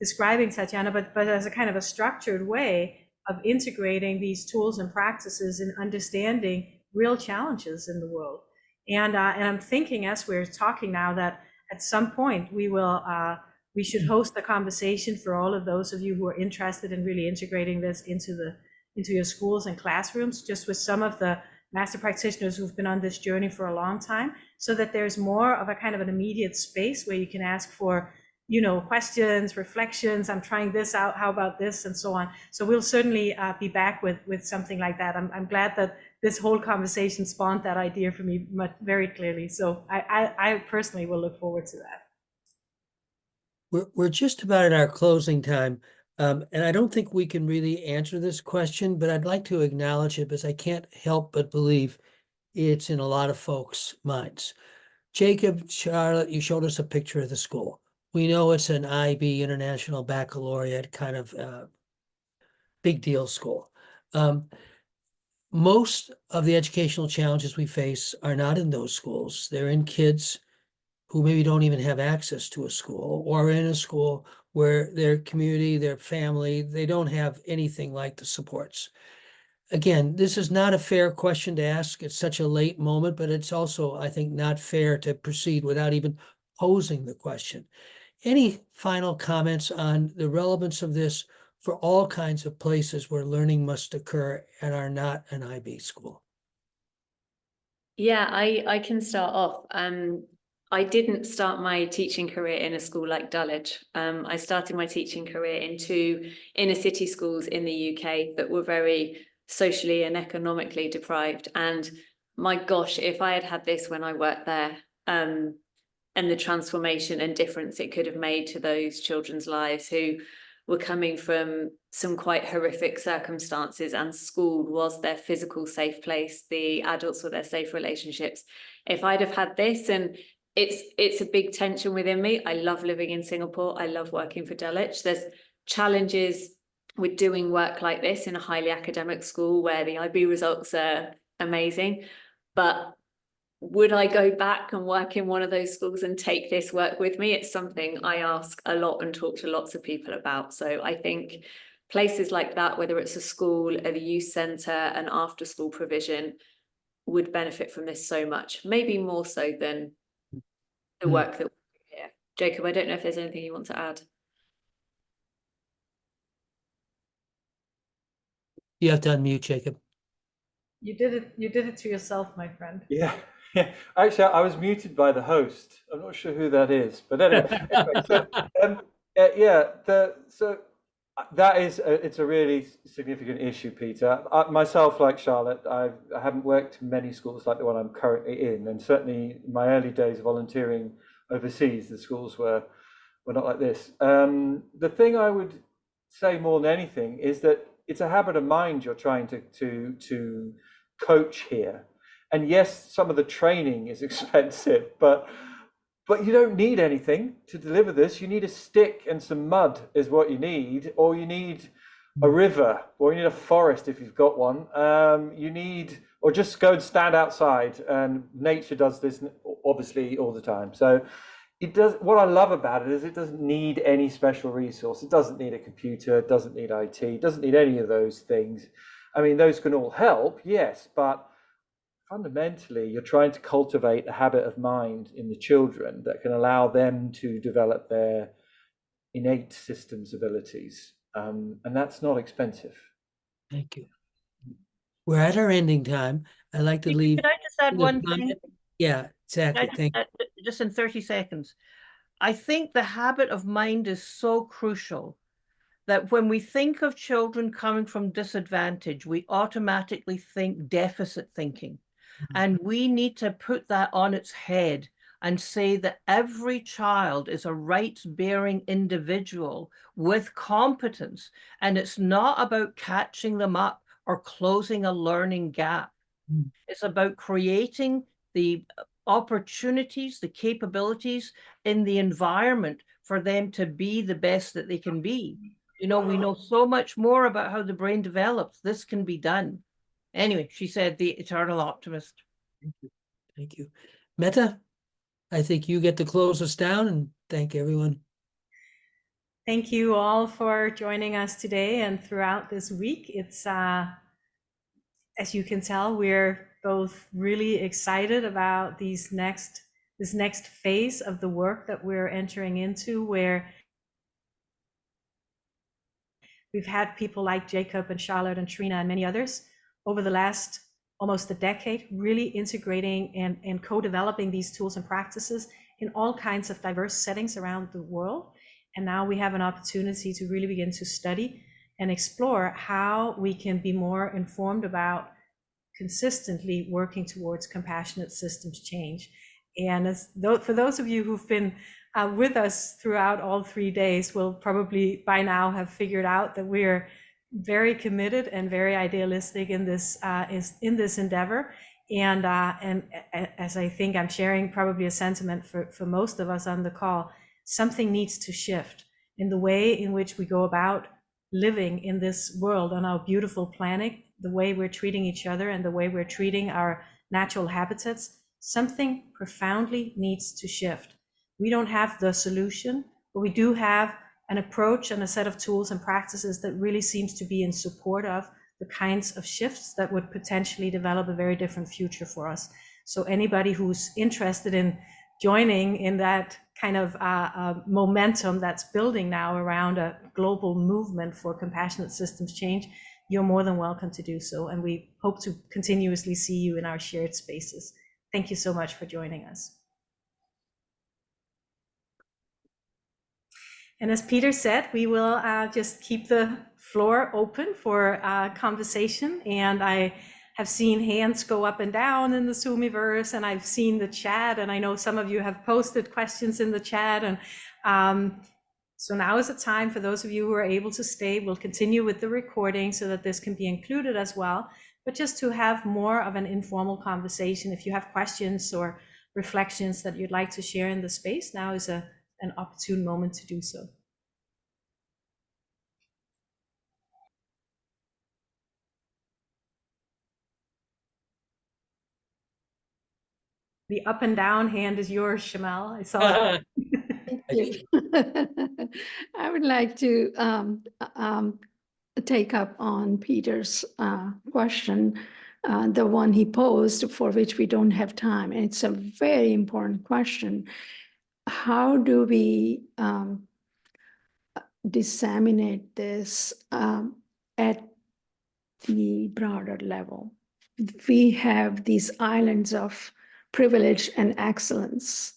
describing, Tatiana, but as a kind of a structured way of integrating these tools and practices and understanding real challenges in the world. And I'm thinking, as we're talking now, that at some point we should host a conversation for all of those of you who are interested in really integrating this into your schools and classrooms, just with some of the master practitioners who've been on this journey for a long time, so that there's more of a kind of an immediate space where you can ask for, questions, reflections. I'm trying this out. How about this? And so on. So we'll certainly be back with something like that. I'm glad that this whole conversation spawned that idea for me very clearly. So I personally will look forward to that. We're just about at our closing time. And I don't think we can really answer this question, but I'd like to acknowledge it because I can't help but believe it's in a lot of folks' minds. Jacob, Charlotte, you showed us a picture of the school. We know it's an IB, International Baccalaureate, kind of big deal school. Most of the educational challenges we face are not in those schools. They're in kids who maybe don't even have access to a school, or in a school where their community, their family, they don't have anything like the supports. Again, this is not a fair question to ask at such a late moment, but it's also, I think, not fair to proceed without even posing the question. Any final comments on the relevance of this for all kinds of places where learning must occur and are not an IB school? Yeah, I can start off. I didn't start my teaching career in a school like Dulwich. I started my teaching career in 2 inner city schools in the UK that were very socially and economically deprived. And my gosh, if I had had this when I worked there, and the transformation and difference it could have made to those children's lives who were coming from some quite horrific circumstances, and school was their physical safe place. The adults were their safe relationships. If I'd have had this, and it's a big tension within me. I love living in Singapore. I love working for Dulwich. There's challenges with doing work like this in a highly academic school where the IB results are amazing. But would I go back and work in one of those schools and take this work with me? It's something I ask a lot and talk to lots of people about. So I think places like that, whether it's a school, a youth centre, an after school provision, would benefit from this so much, maybe more so than the work that we do here. Jacob, I don't know if there's anything you want to add. You have to unmute, Jacob. You did it to yourself, my friend. Yeah. Actually, I was muted by the host. I'm not sure who that is, but anyway. So that is it's a really significant issue, Peter. Myself, like Charlotte, I haven't worked in many schools like the one I'm currently in, and certainly in my early days volunteering overseas, the schools were not like this. The thing I would say more than anything is that it's a habit of mind you're trying to coach here. And yes, some of the training is expensive, but you don't need anything to deliver this. You need a stick and some mud is what you need, or you need a river, or you need a forest if you've got one. Or just go and stand outside, and nature does this obviously all the time. So it does. What I love about it is it doesn't need any special resource. It doesn't need a computer. It doesn't need IT. It doesn't need any of those things. I mean, those can all help, yes, but fundamentally, you're trying to cultivate a habit of mind in the children that can allow them to develop their innate systems abilities. And that's not expensive. Thank you. We're at our ending time. I'd like to leave. Can I just add one thing? Yeah, exactly. Thank you. Just in 30 seconds. I think the habit of mind is so crucial that when we think of children coming from disadvantage, we automatically think deficit thinking. And we need to put that on its head and say that every child is a rights-bearing individual with competence. And it's not about catching them up or closing a learning gap. It's about creating the opportunities, the capabilities in the environment for them to be the best that they can be. You know, we know so much more about how the brain develops. This can be done. Anyway, she said, the eternal optimist. Thank you. Thank you. Meta, I think you get to close us down and thank everyone. Thank you all for joining us today and throughout this week. It's, as you can tell, we're both really excited about this next phase of the work that we're entering into, where we've had people like Jacob and Charlotte and Trina and many others over the last almost a decade, really integrating and co-developing these tools and practices in all kinds of diverse settings around the world. And now we have an opportunity to really begin to study and explore how we can be more informed about consistently working towards compassionate systems change. And for those of you who've been with us throughout all 3 days, will probably by now have figured out that we're very committed and very idealistic in this endeavor. And as I think I'm sharing probably a sentiment for most of us on the call, something needs to shift in the way in which we go about living in this world on our beautiful planet, the way we're treating each other and the way we're treating our natural habitats. Something profoundly needs to shift. We don't have the solution, but we do have an approach and a set of tools and practices that really seems to be in support of the kinds of shifts that would potentially develop a very different future for us. So anybody who's interested in joining in that kind of momentum that's building now around a global movement for compassionate systems change, you're more than welcome to do so. And we hope to continuously see you in our shared spaces. Thank you so much for joining us. And as Peter said, we will just keep the floor open for conversation. And I have seen hands go up and down in the Zoomiverse, and I've seen the chat, and I know some of you have posted questions in the chat. And so now is the time for those of you who are able to stay. We'll continue with the recording so that this can be included as well. But just to have more of an informal conversation, if you have questions or reflections that you'd like to share in the space, now is an opportune moment to do so. The up and down hand is yours, Shamal. I saw it. Thank you. I would like to take up on Peter's question, the one he posed, for which we don't have time. And it's a very important question. How do we disseminate this at the broader level? We have these islands of privilege and excellence,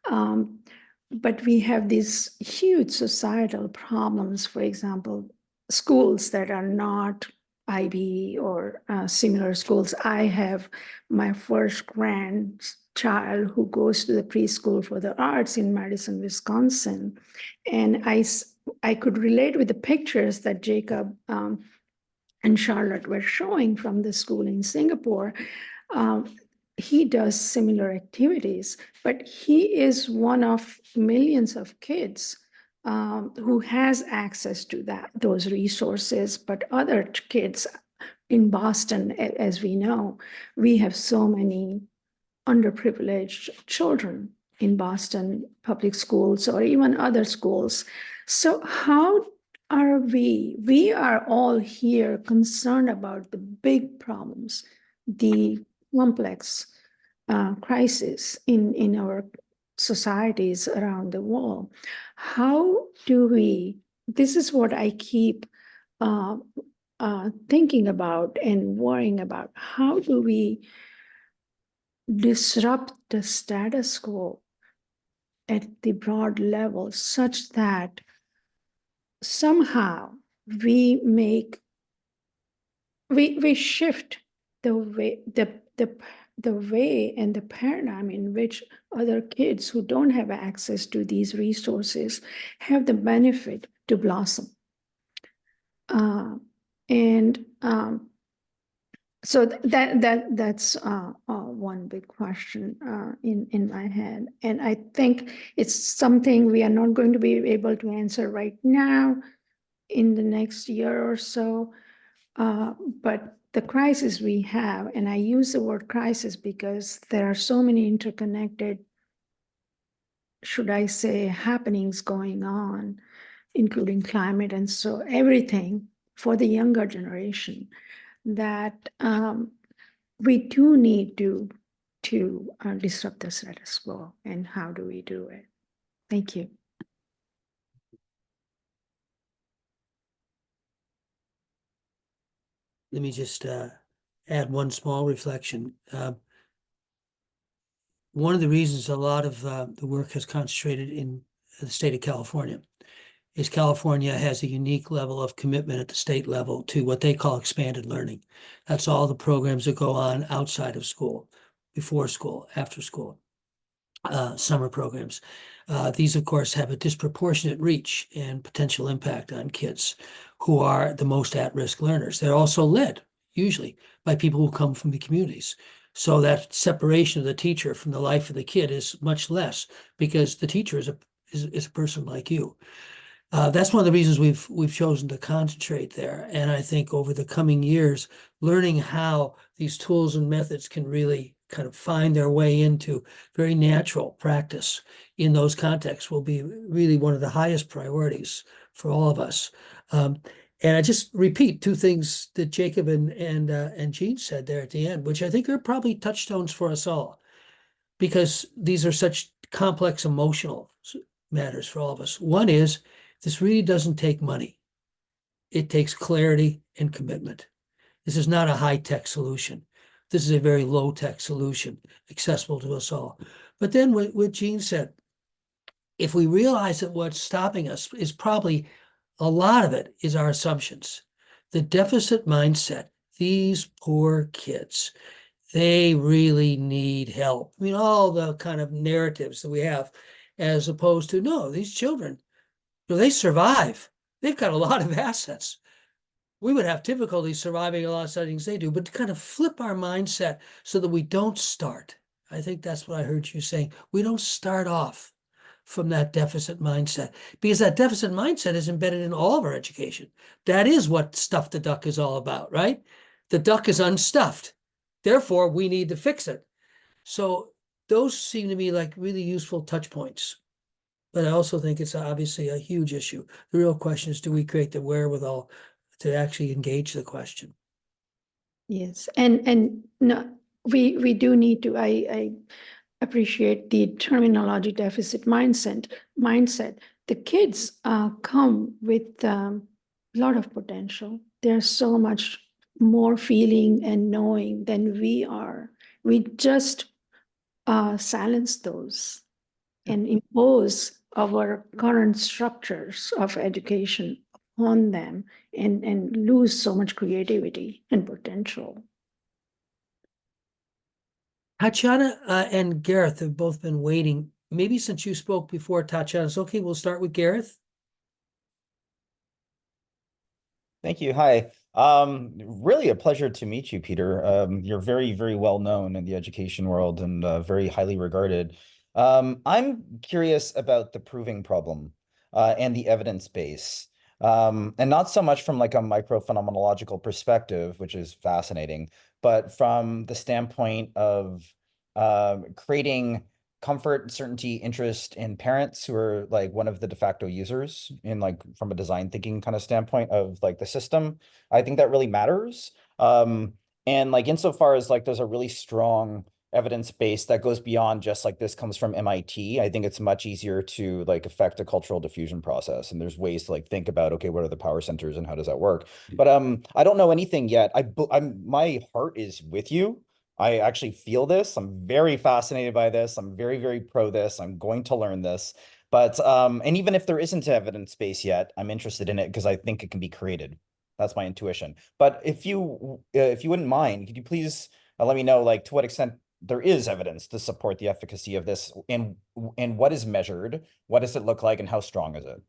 but we have these huge societal problems. For example, schools that are not IB or similar schools. I have my first grandchild who goes to the preschool for the arts in Madison, Wisconsin, and I could relate with the pictures that Jacob and Charlotte were showing from the school in Singapore. He does similar activities, but he is one of millions of kids who has access to those resources. But other kids in Boston, as we know, we have so many underprivileged children in Boston public schools or even other schools. So how are we are all here concerned about the big problems, the complex crisis in our societies around the world. How do we, this is what I keep thinking about and worrying about. How do we disrupt the status quo at the broad level such that somehow we shift the way and the paradigm in which other kids who don't have access to these resources have the benefit to blossom. So that's one big question in my head. And I think it's something we are not going to be able to answer right now in the next year or so. But the crisis we have, and I use the word crisis because there are so many interconnected, should I say, happenings going on, including climate and so everything for the younger generation, that we do need to disrupt the status quo. And how do we do it? Thank you. Let me just add one small reflection. One of the reasons a lot of the work has concentrated in the state of California is California has a unique level of commitment at the state level to what they call expanded learning. That's all the programs that go on outside of school, before school, after school, summer programs. These, of course, have a disproportionate reach and potential impact on kids who are the most at-risk learners. They're also led, usually, by people who come from the communities. So that separation of the teacher from the life of the kid is much less because the teacher is a person like you. That's one of the reasons we've chosen to concentrate there. And I think over the coming years, learning how these tools and methods can really kind of find their way into very natural practice in those contexts will be really one of the highest priorities for all of us. And I just repeat two things that Jacob and Jean said there at the end, which I think are probably touchstones for us all, because these are such complex emotional matters for all of us. One is, this really doesn't take money. It takes clarity and commitment. This is not a high-tech solution. This is a very low-tech solution, accessible to us all. But then what Jean said, if we realize that what's stopping us is probably, a lot of it is our assumptions. The deficit mindset, these poor kids, they really need help. I mean, all the kind of narratives that we have, as opposed to, no, these children, they survive. They've got a lot of assets. We would have difficulty surviving a lot of things they do, but to kind of flip our mindset so that we don't start I think that's what I heard you saying. We don't start off from that deficit mindset, because that deficit mindset is embedded in all of our education. That is what Stuff the Duck is all about, right? The duck is unstuffed. Therefore, we need to fix it. So those seem to me like really useful touch points. But I also think it's obviously a huge issue. The real question is, do we create the wherewithal to actually engage the question? Yes, and no, we do need to. I appreciate the terminology deficit mindset. The kids come with a lot of potential. There's so much more feeling and knowing than we are. We just silence those and impose our current structures of education on them and lose so much creativity and potential. Tatiana and Gareth have both been waiting. Maybe since you spoke before, Tatiana, it's okay. We'll start with Gareth. Thank you. Hi. Really a pleasure to meet you, Peter. You're very, very well known in the education world and very highly regarded. I'm curious about the proving problem and the evidence base. And not so much from like a microphenomenological perspective, which is fascinating, but from the standpoint of creating comfort, certainty, interest in parents who are like one of the de facto users in like from a design thinking kind of standpoint of like the system. I think that really matters. And like insofar as like there's a really strong evidence base that goes beyond just like this comes from MIT, I think it's much easier to like affect a cultural diffusion process. And there's ways to like think about, okay, what are the power centers and how does that work? But I don't know anything yet. My heart is with you. I actually feel this. I'm very fascinated by this. I'm very, very pro this. I'm going to learn this. But and even if there isn't evidence base yet, I'm interested in it because I think it can be created. That's my intuition. But if you wouldn't mind, could you please let me know like to what extent there is evidence to support the efficacy of this, and what is measured, what does it look like, and how strong is it?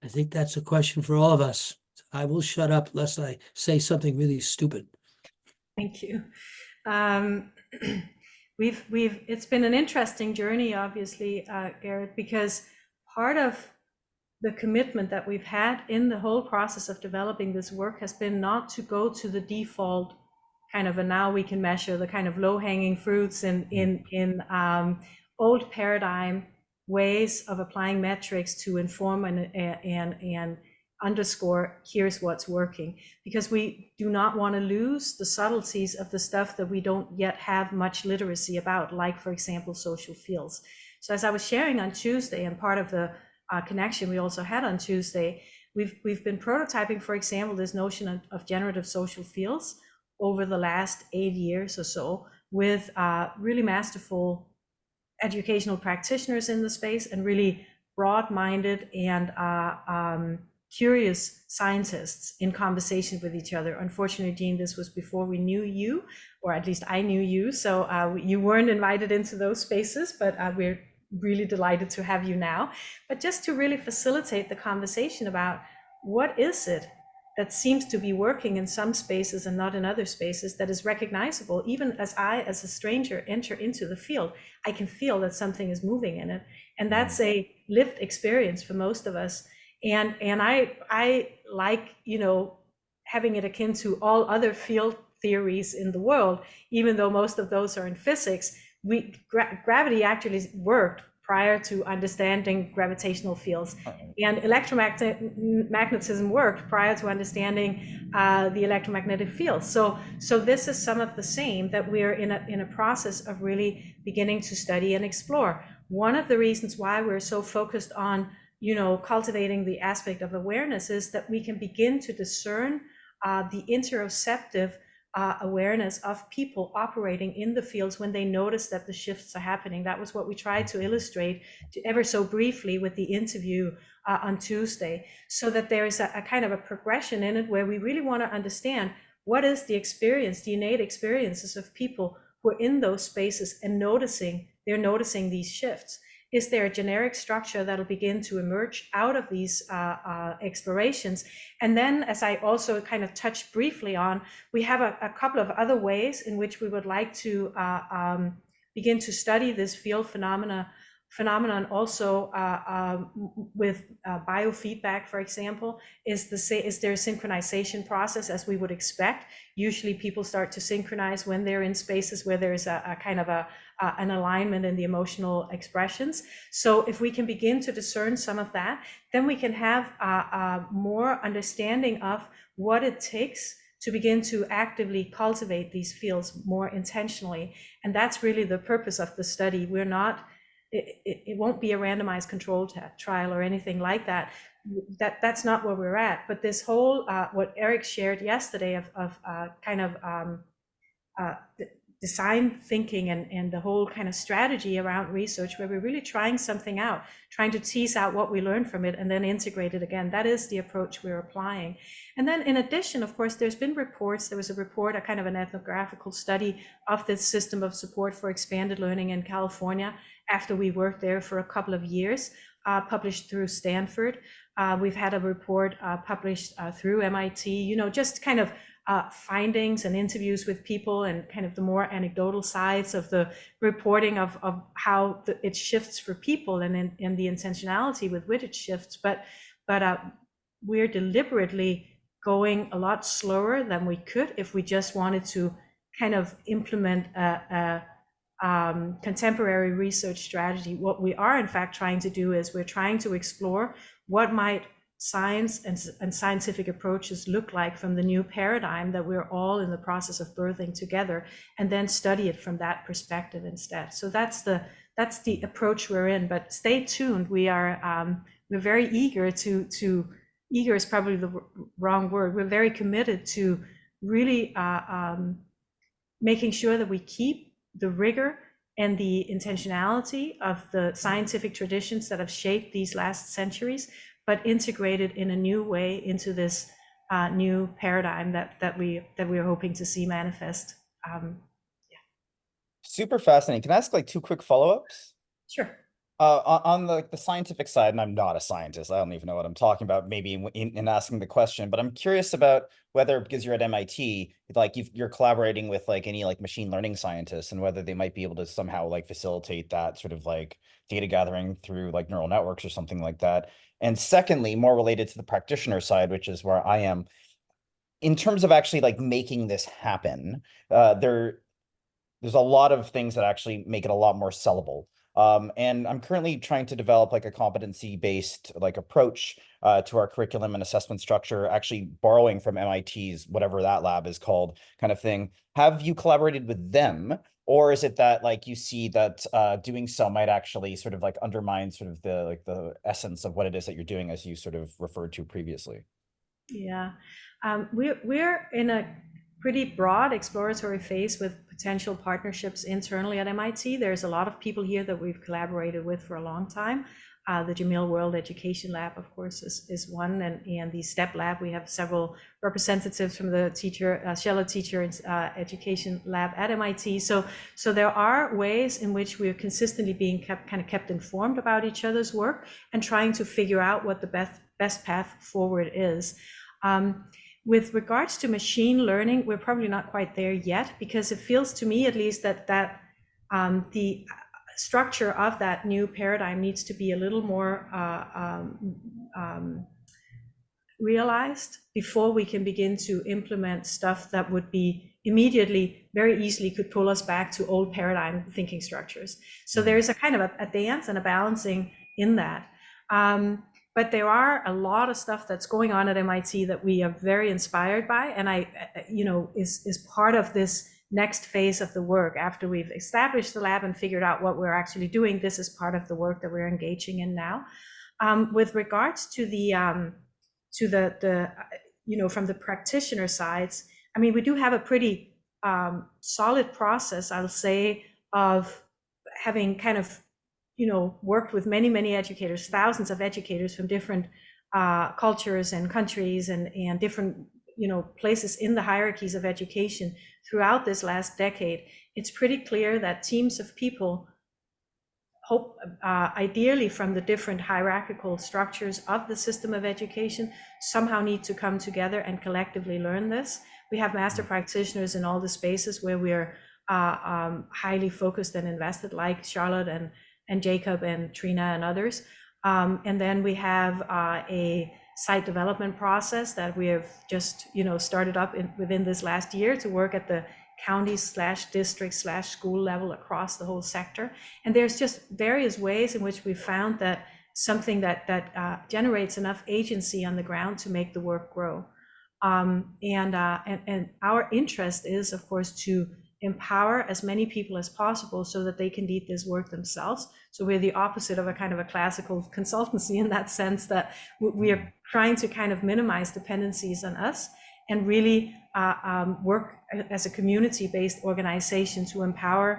I think that's a question for all of us. I will shut up lest I say something really stupid. Thank you. It's been an interesting journey, obviously, Garrett, because part of the commitment that we've had in the whole process of developing this work has been not to go to the default kind of, and now we can measure the kind of low-hanging fruits in old paradigm ways of applying metrics to inform and underscore here's what's working, because we do not want to lose the subtleties of the stuff that we don't yet have much literacy about, like for example social fields. So as I was sharing on Tuesday, and part of the connection we also had on Tuesday, we've been prototyping, for example, this notion of generative social fields over the last 8 years or so with really masterful educational practitioners in the space and really broad-minded and curious scientists in conversation with each other. Unfortunately, Jean, this was before we knew you, or at least I knew you, so you weren't invited into those spaces, but we're really delighted to have you now. But just to really facilitate the conversation about what is it that seems to be working in some spaces and not in other spaces, that is recognizable. Even as I, as a stranger, enter into the field, I can feel that something is moving in it. And that's a lived experience for most of us. And I like, you know, having it akin to all other field theories in the world, even though most of those are in physics. Gravity actually worked prior to understanding gravitational fields, and electromagnetism worked prior to understanding the electromagnetic fields. So this is some of the same that we're in a process of really beginning to study and explore. One of the reasons why we're so focused on, you know, cultivating the aspect of awareness is that we can begin to discern the interoceptive awareness of people operating in the fields when they notice that the shifts are happening. That was what we tried to illustrate ever so briefly with the interview on Tuesday, so that there is a kind of a progression in it where we really want to understand what is the experience, the innate experiences of people who are in those spaces and they're noticing these shifts. is there a generic structure that'll begin to emerge out of these explorations? And then, as I also kind of touched briefly on, we have a couple of other ways in which we would like to begin to study this field phenomenon also with biofeedback, for example. Is there a synchronization process as we would expect? Usually people start to synchronize when they're in spaces where there's a kind of an alignment in the emotional expressions. So if we can begin to discern some of that, then we can have more understanding of what it takes to begin to actively cultivate these fields more intentionally. And that's really the purpose of the study. We're not, it won't be a randomized control trial or anything like that. That's not where we're at. But this whole, what Eric shared yesterday of kind of design thinking and the whole kind of strategy around research, where we're really trying something out, trying to tease out what we learned from it and then integrate it again. That is the approach we're applying. And then in addition, of course, there's been reports. There was a report, a kind of an ethnographical study of this system of support for expanded learning in California after we worked there for a couple of years, published through Stanford. We've had a report published through MIT, you know, just kind of findings and interviews with people and kind of the more anecdotal sides of the reporting of how it shifts for people and the intentionality with which it shifts. But we're deliberately going a lot slower than we could if we just wanted to kind of implement a contemporary research strategy. What we are in fact trying to do is we're trying to explore what might science and scientific approaches look like from the new paradigm that we're all in the process of birthing together, and then study it from that perspective instead. So that's the approach we're in. But stay tuned. We're very eager to eager is probably the wrong word. We're very committed to really making sure that we keep the rigor and the intentionality of the scientific traditions that have shaped these last centuries, but integrated in a new way into this new paradigm that we're hoping to see manifest. Super fascinating. Can I ask like 2 quick follow-ups? Sure. On the scientific side, and I'm not a scientist, I don't even know what I'm talking about, maybe in asking the question, but I'm curious about whether, because you're at MIT, like you're collaborating with like any like machine learning scientists, and whether they might be able to somehow like facilitate that sort of like data gathering through like neural networks or something like that. And secondly, more related to the practitioner side, which is where I am, in terms of actually like making this happen, there's a lot of things that actually make it a lot more sellable. And I'm currently trying to develop like a competency-based like approach to our curriculum and assessment structure, actually borrowing from MIT's, whatever that lab is called, kind of thing. Have you collaborated with them? Or is it that like you see that doing so might actually sort of like undermine sort of the essence of what it is that you're doing, as you sort of referred to previously? Yeah, we're in a pretty broad exploratory phase with potential partnerships internally at MIT. There's a lot of people here that we've collaborated with for a long time. The Jamil World Education Lab, of course, is one, and the STEP Lab, we have several representatives from the Scheller Teacher Education Lab at MIT. So there are ways in which we're consistently being kept informed about each other's work and trying to figure out what the best path forward is. With regards to machine learning, we're probably not quite there yet, because it feels to me at least that the structure of that new paradigm needs to be a little more realized before we can begin to implement stuff that would be immediately, very easily could pull us back to old paradigm thinking structures. So there is a kind of a dance and a balancing in that. But there are a lot of stuff that's going on at MIT that we are very inspired by, and is part of this next phase of the work. After we've established the lab and figured out what we're actually doing, this is part of the work that we're engaging in now. With regards to the from the practitioner sides, I mean, we do have a pretty solid process, I'll say, of having kind of worked with many educators, thousands of educators from different cultures and countries and different places in the hierarchies of education throughout this last decade. It's pretty clear that teams of people hope, ideally from the different hierarchical structures of the system of education, somehow need to come together and collectively learn this. We have master practitioners in all the spaces where we're highly focused and invested, like Charlotte and Jacob and Trina and others. And then we have a site development process that we have just, started up within this last year to work at the county/district/school level across the whole sector. And there's just various ways in which we found that something that generates enough agency on the ground to make the work grow. And our interest is, of course, to empower as many people as possible so that they can lead this work themselves. So we're the opposite of a kind of a classical consultancy in that sense, that we are trying to kind of minimize dependencies on us and really work as a community-based organization to empower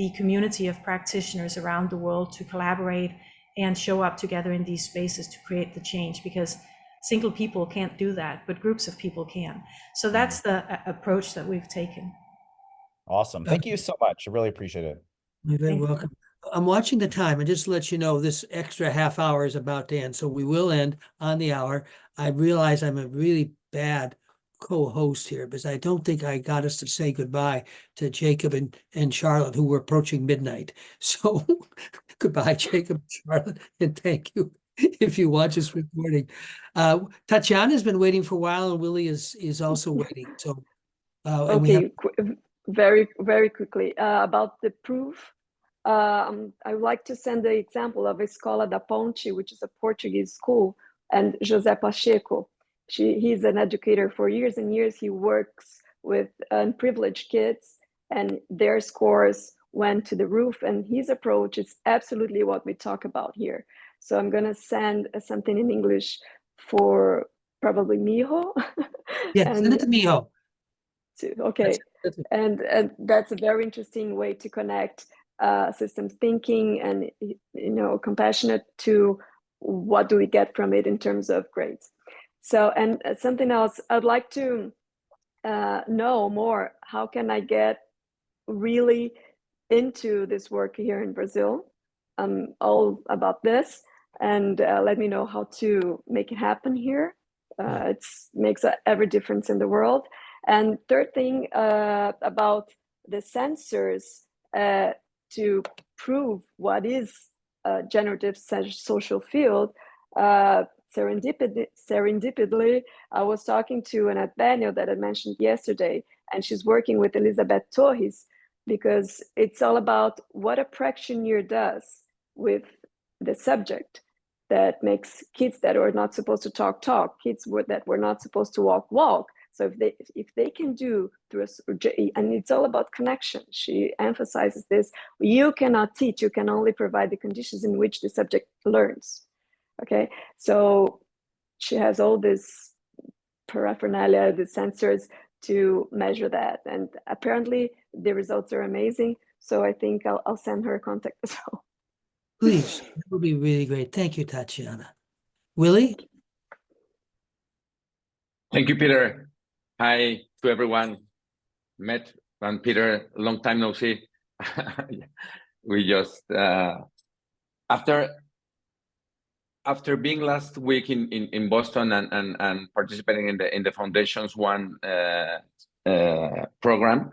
the community of practitioners around the world to collaborate and show up together in these spaces to create the change, because single people can't do that, but groups of people can. So that's the approach that we've taken. Awesome. Thank you so much. I really appreciate it. You're very welcome. I'm watching the time, and just to let you know, this extra half hour is about to end, so we will end on the hour. I realize I'm a really bad co-host here, because I don't think I got us to say goodbye to Jacob and Charlotte, who were approaching midnight. So goodbye, Jacob and Charlotte, and thank you if you watch this recording. Tatiana's been waiting for a while, and Willie is also waiting. So okay, very, very quickly about the proof. I would like to send the example of Escola da Ponte, which is a Portuguese school, and José Pacheco. He's an educator for years and years. He works with unprivileged kids, and their scores went to the roof, and his approach is absolutely what we talk about here. So I'm going to send something in English for probably Miho. Yeah, send it to Miho. Okay, and that's a very interesting way to connect systems thinking and compassionate to what do we get from it in terms of grades. So, and something else, I'd like to know more, how can I get really into this work here in Brazil? All about this, and let me know how to make it happen here. It makes every difference in the world. And third thing about the sensors to prove what is a generative social field, serendipitously, I was talking to an Benio that I mentioned yesterday, and she's working with Elizabeth Torres, because it's all about what a practitioner does with the subject that makes kids that are not supposed to talk, kids that were not supposed to walk. So if they can do through and it's all about connection. She emphasizes this. You cannot teach, you can only provide the conditions in which the subject learns. Okay, so she has all this paraphernalia, the sensors to measure that. And apparently the results are amazing. So I think I'll send her contact as well. Please, that would be really great. Thank you, Tatiana. Willie? Thank you, Peter. Hi to everyone. Met and Peter, long time no see. We just after being last week in Boston and participating in the Foundation's One program,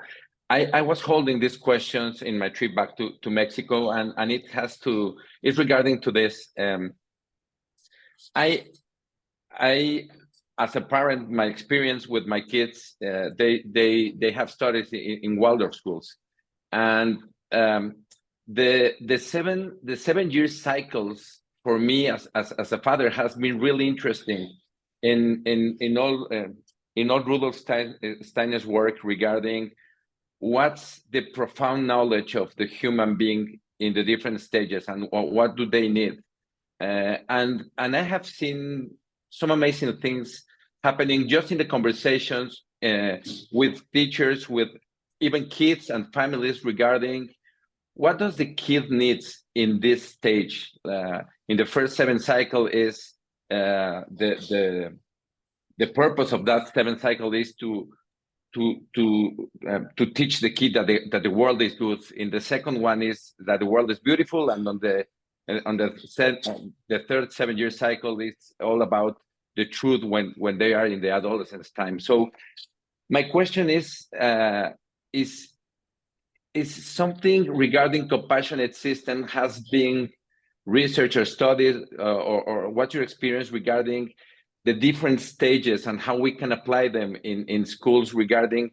I was holding these questions in my trip back to Mexico, and it's regarding to this. I as a parent, my experience with my kids, they have studied in Waldorf schools, and the 7 year cycles for me as a father has been really interesting in all Rudolf Steiner's work regarding what's the profound knowledge of the human being in the different stages and what do they need, and I have seen some amazing things happening just in the conversations with teachers, with even kids and families regarding what does the kid needs in this stage. In the first 7 cycle is the purpose of that 7th cycle is to to teach the kid that the world is good. In the second one is that the world is beautiful, and on the third 7-year cycle, it's all about the truth when they are in the adolescence time. So my question is something regarding compassionate system has been researched or studied, or what's your experience regarding the different stages and how we can apply them in schools regarding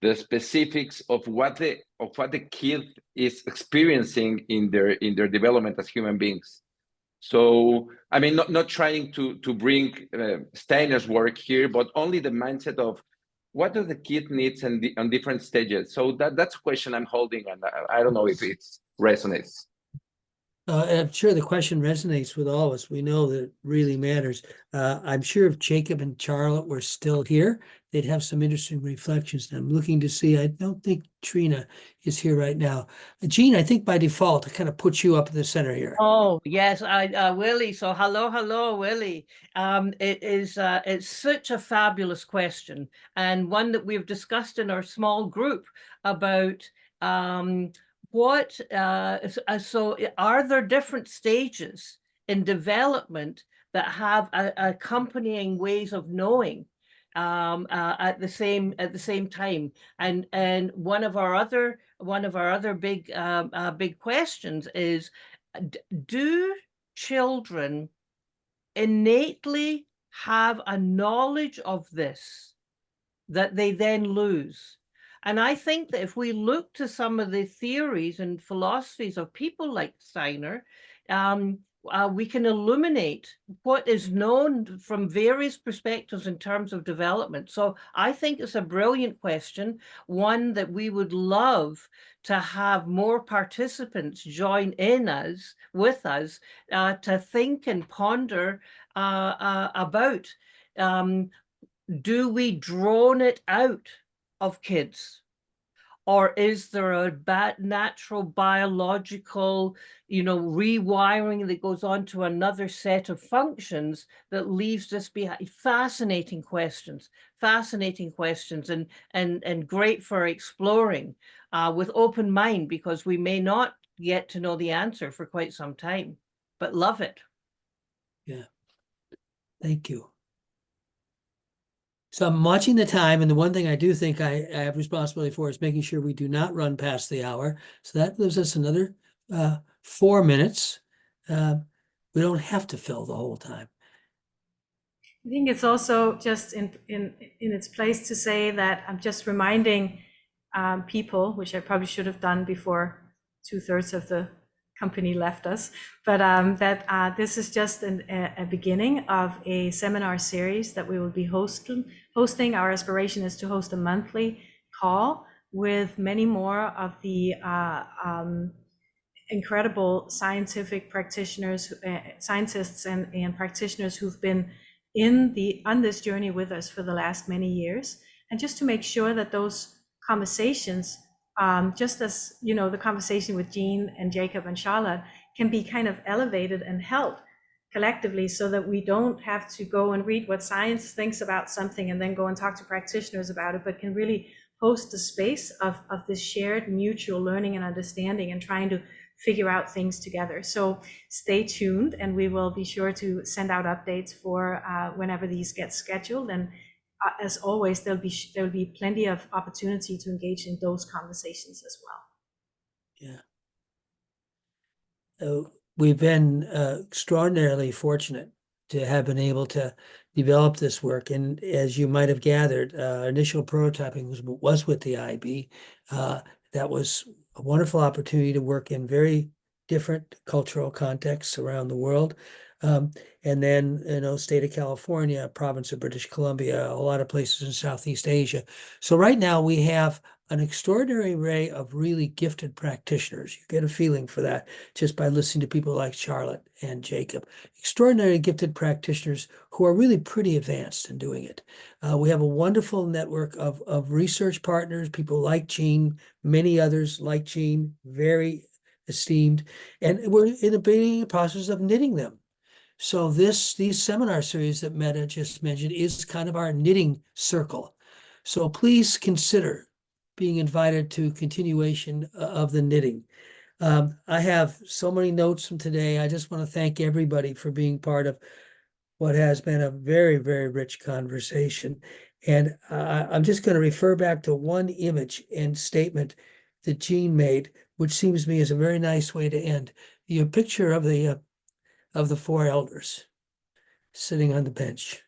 the specifics of what the kid is experiencing in their development as human beings? So, I mean, not trying to bring Steiner's work here, but only the mindset of what do the kid needs on different stages. So that's a question I'm holding, and I don't know if it resonates. I'm sure the question resonates with all of us. We know that it really matters. I'm sure if Jacob and Charlotte were still here, they'd have some interesting reflections. And I'm looking to see, I don't think Trina is here right now. Jean, I think by default, I kind of put you up at the center here. Oh, yes, Willie. So hello, Willie. It's such a fabulous question, and one that we've discussed in our small group about so are there different stages in development that have accompanying ways of knowing at the same time? And one of our other big questions is, do children innately have a knowledge of this that they then lose? And I think that if we look to some of the theories and philosophies of people like Steiner, we can illuminate what is known from various perspectives in terms of development. So I think it's a brilliant question, one that we would love to have more participants join in with us to think and ponder about. Do we drone it out of kids? Or is there a natural biological, rewiring that goes on to another set of functions that leaves us behind? Fascinating questions, and great for exploring with open mind, because we may not get to know the answer for quite some time, but love it. Yeah, thank you. So I'm watching the time, and the one thing I do think I have responsibility for is making sure we do not run past the hour. So that gives us another 4 minutes. We don't have to fill the whole time. I think it's also just in its place to say that I'm just reminding people, which I probably should have done before 2/3 of the company left us, but that this is just a beginning of a seminar series that we will be hosting. Our aspiration is to host a monthly call with many more of the incredible scientific practitioners, scientists and practitioners who've been on this journey with us for the last many years, and just to make sure that those conversations, just as the conversation with Jean and Jacob and Charlotte, can be kind of elevated and held collectively, so that we don't have to go and read what science thinks about something and then go and talk to practitioners about it, but can really host the space of this shared mutual learning and understanding and trying to figure out things together. So stay tuned, and we will be sure to send out updates for whenever these get scheduled. And as always, there'll be plenty of opportunity to engage in those conversations as well. Yeah. We've been extraordinarily fortunate to have been able to develop this work. And as you might have gathered, initial prototyping was with the IB. That was a wonderful opportunity to work in very different cultural contexts around the world. And then, state of California, province of British Columbia, a lot of places in Southeast Asia. So right now we have an extraordinary array of really gifted practitioners. You get a feeling for that just by listening to people like Charlotte and Jacob. Extraordinary gifted practitioners who are really pretty advanced in doing it. We have a wonderful network of research partners, people like Jean, many others like Jean, very esteemed, and we're in the beginning process of knitting them. So these seminar series that Meta just mentioned is kind of our knitting circle. So please consider being invited to continuation of the knitting. I have so many notes from today. I just want to thank everybody for being part of what has been a very, very rich conversation. And I'm just going to refer back to one image and statement that Jean made, which seems to me is a very nice way to end. Your picture of the four elders sitting on the bench.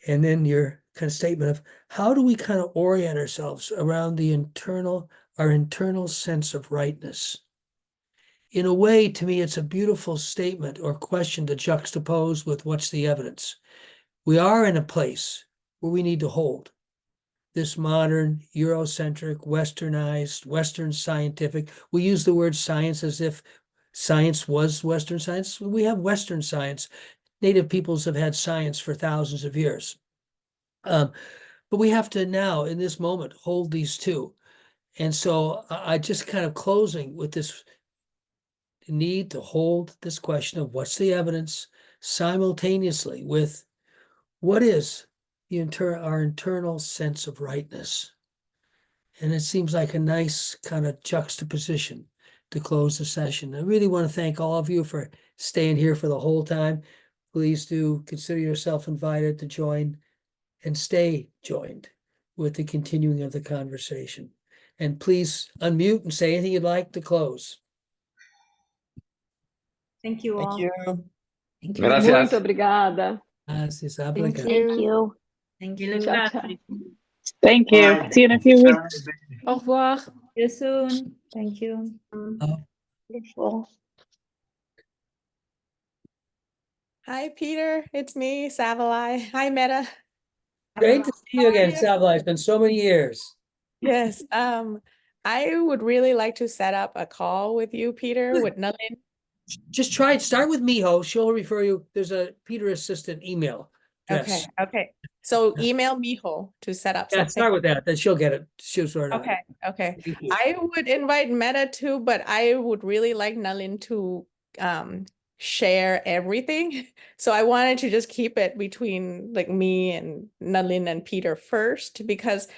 And then your kind of statement of how do we kind of orient ourselves around our internal sense of rightness. In a way, to me, it's a beautiful statement or question to juxtapose with what's the evidence. We are in a place where we need to hold this modern, Eurocentric, Westernized, Western scientific. We use the word science as if science was Western science. We have Western science. Native peoples have had science for thousands of years. But we have to now, in this moment, hold these two. And so I just kind of closing with this need to hold this question of what's the evidence simultaneously with what is our internal sense of rightness. And it seems like a nice kind of juxtaposition to close the session. I really want to thank all of you for staying here for the whole time. Please do consider yourself invited to join and stay joined with the continuing of the conversation. And please unmute and say anything you'd like to close. Thank you all. Thank you. Thank you. Gracias. Muito obrigada. Gracias. Thank you. Thank you. Ciao, ciao. Thank you. See you in a few weeks. Au revoir. See you soon. Thank you. Wonderful. Hi, Peter. It's me, Savalai. Hi, Meta. Great to see you again, How are you? Savla. It's been so many years. Yes. I would really like to set up a call with you, Peter, with Nalin. Just try it. Start with Miho. She'll refer you. There's a Peter Assistant email address. Okay. So email Miho to set up Yeah, something. start with that. Then she'll get it. She'll sort it out. Okay. Thank you. I would invite Meta too, but I would really like Nalin to share everything. So I wanted to just keep it between like me and Nalin and Peter first because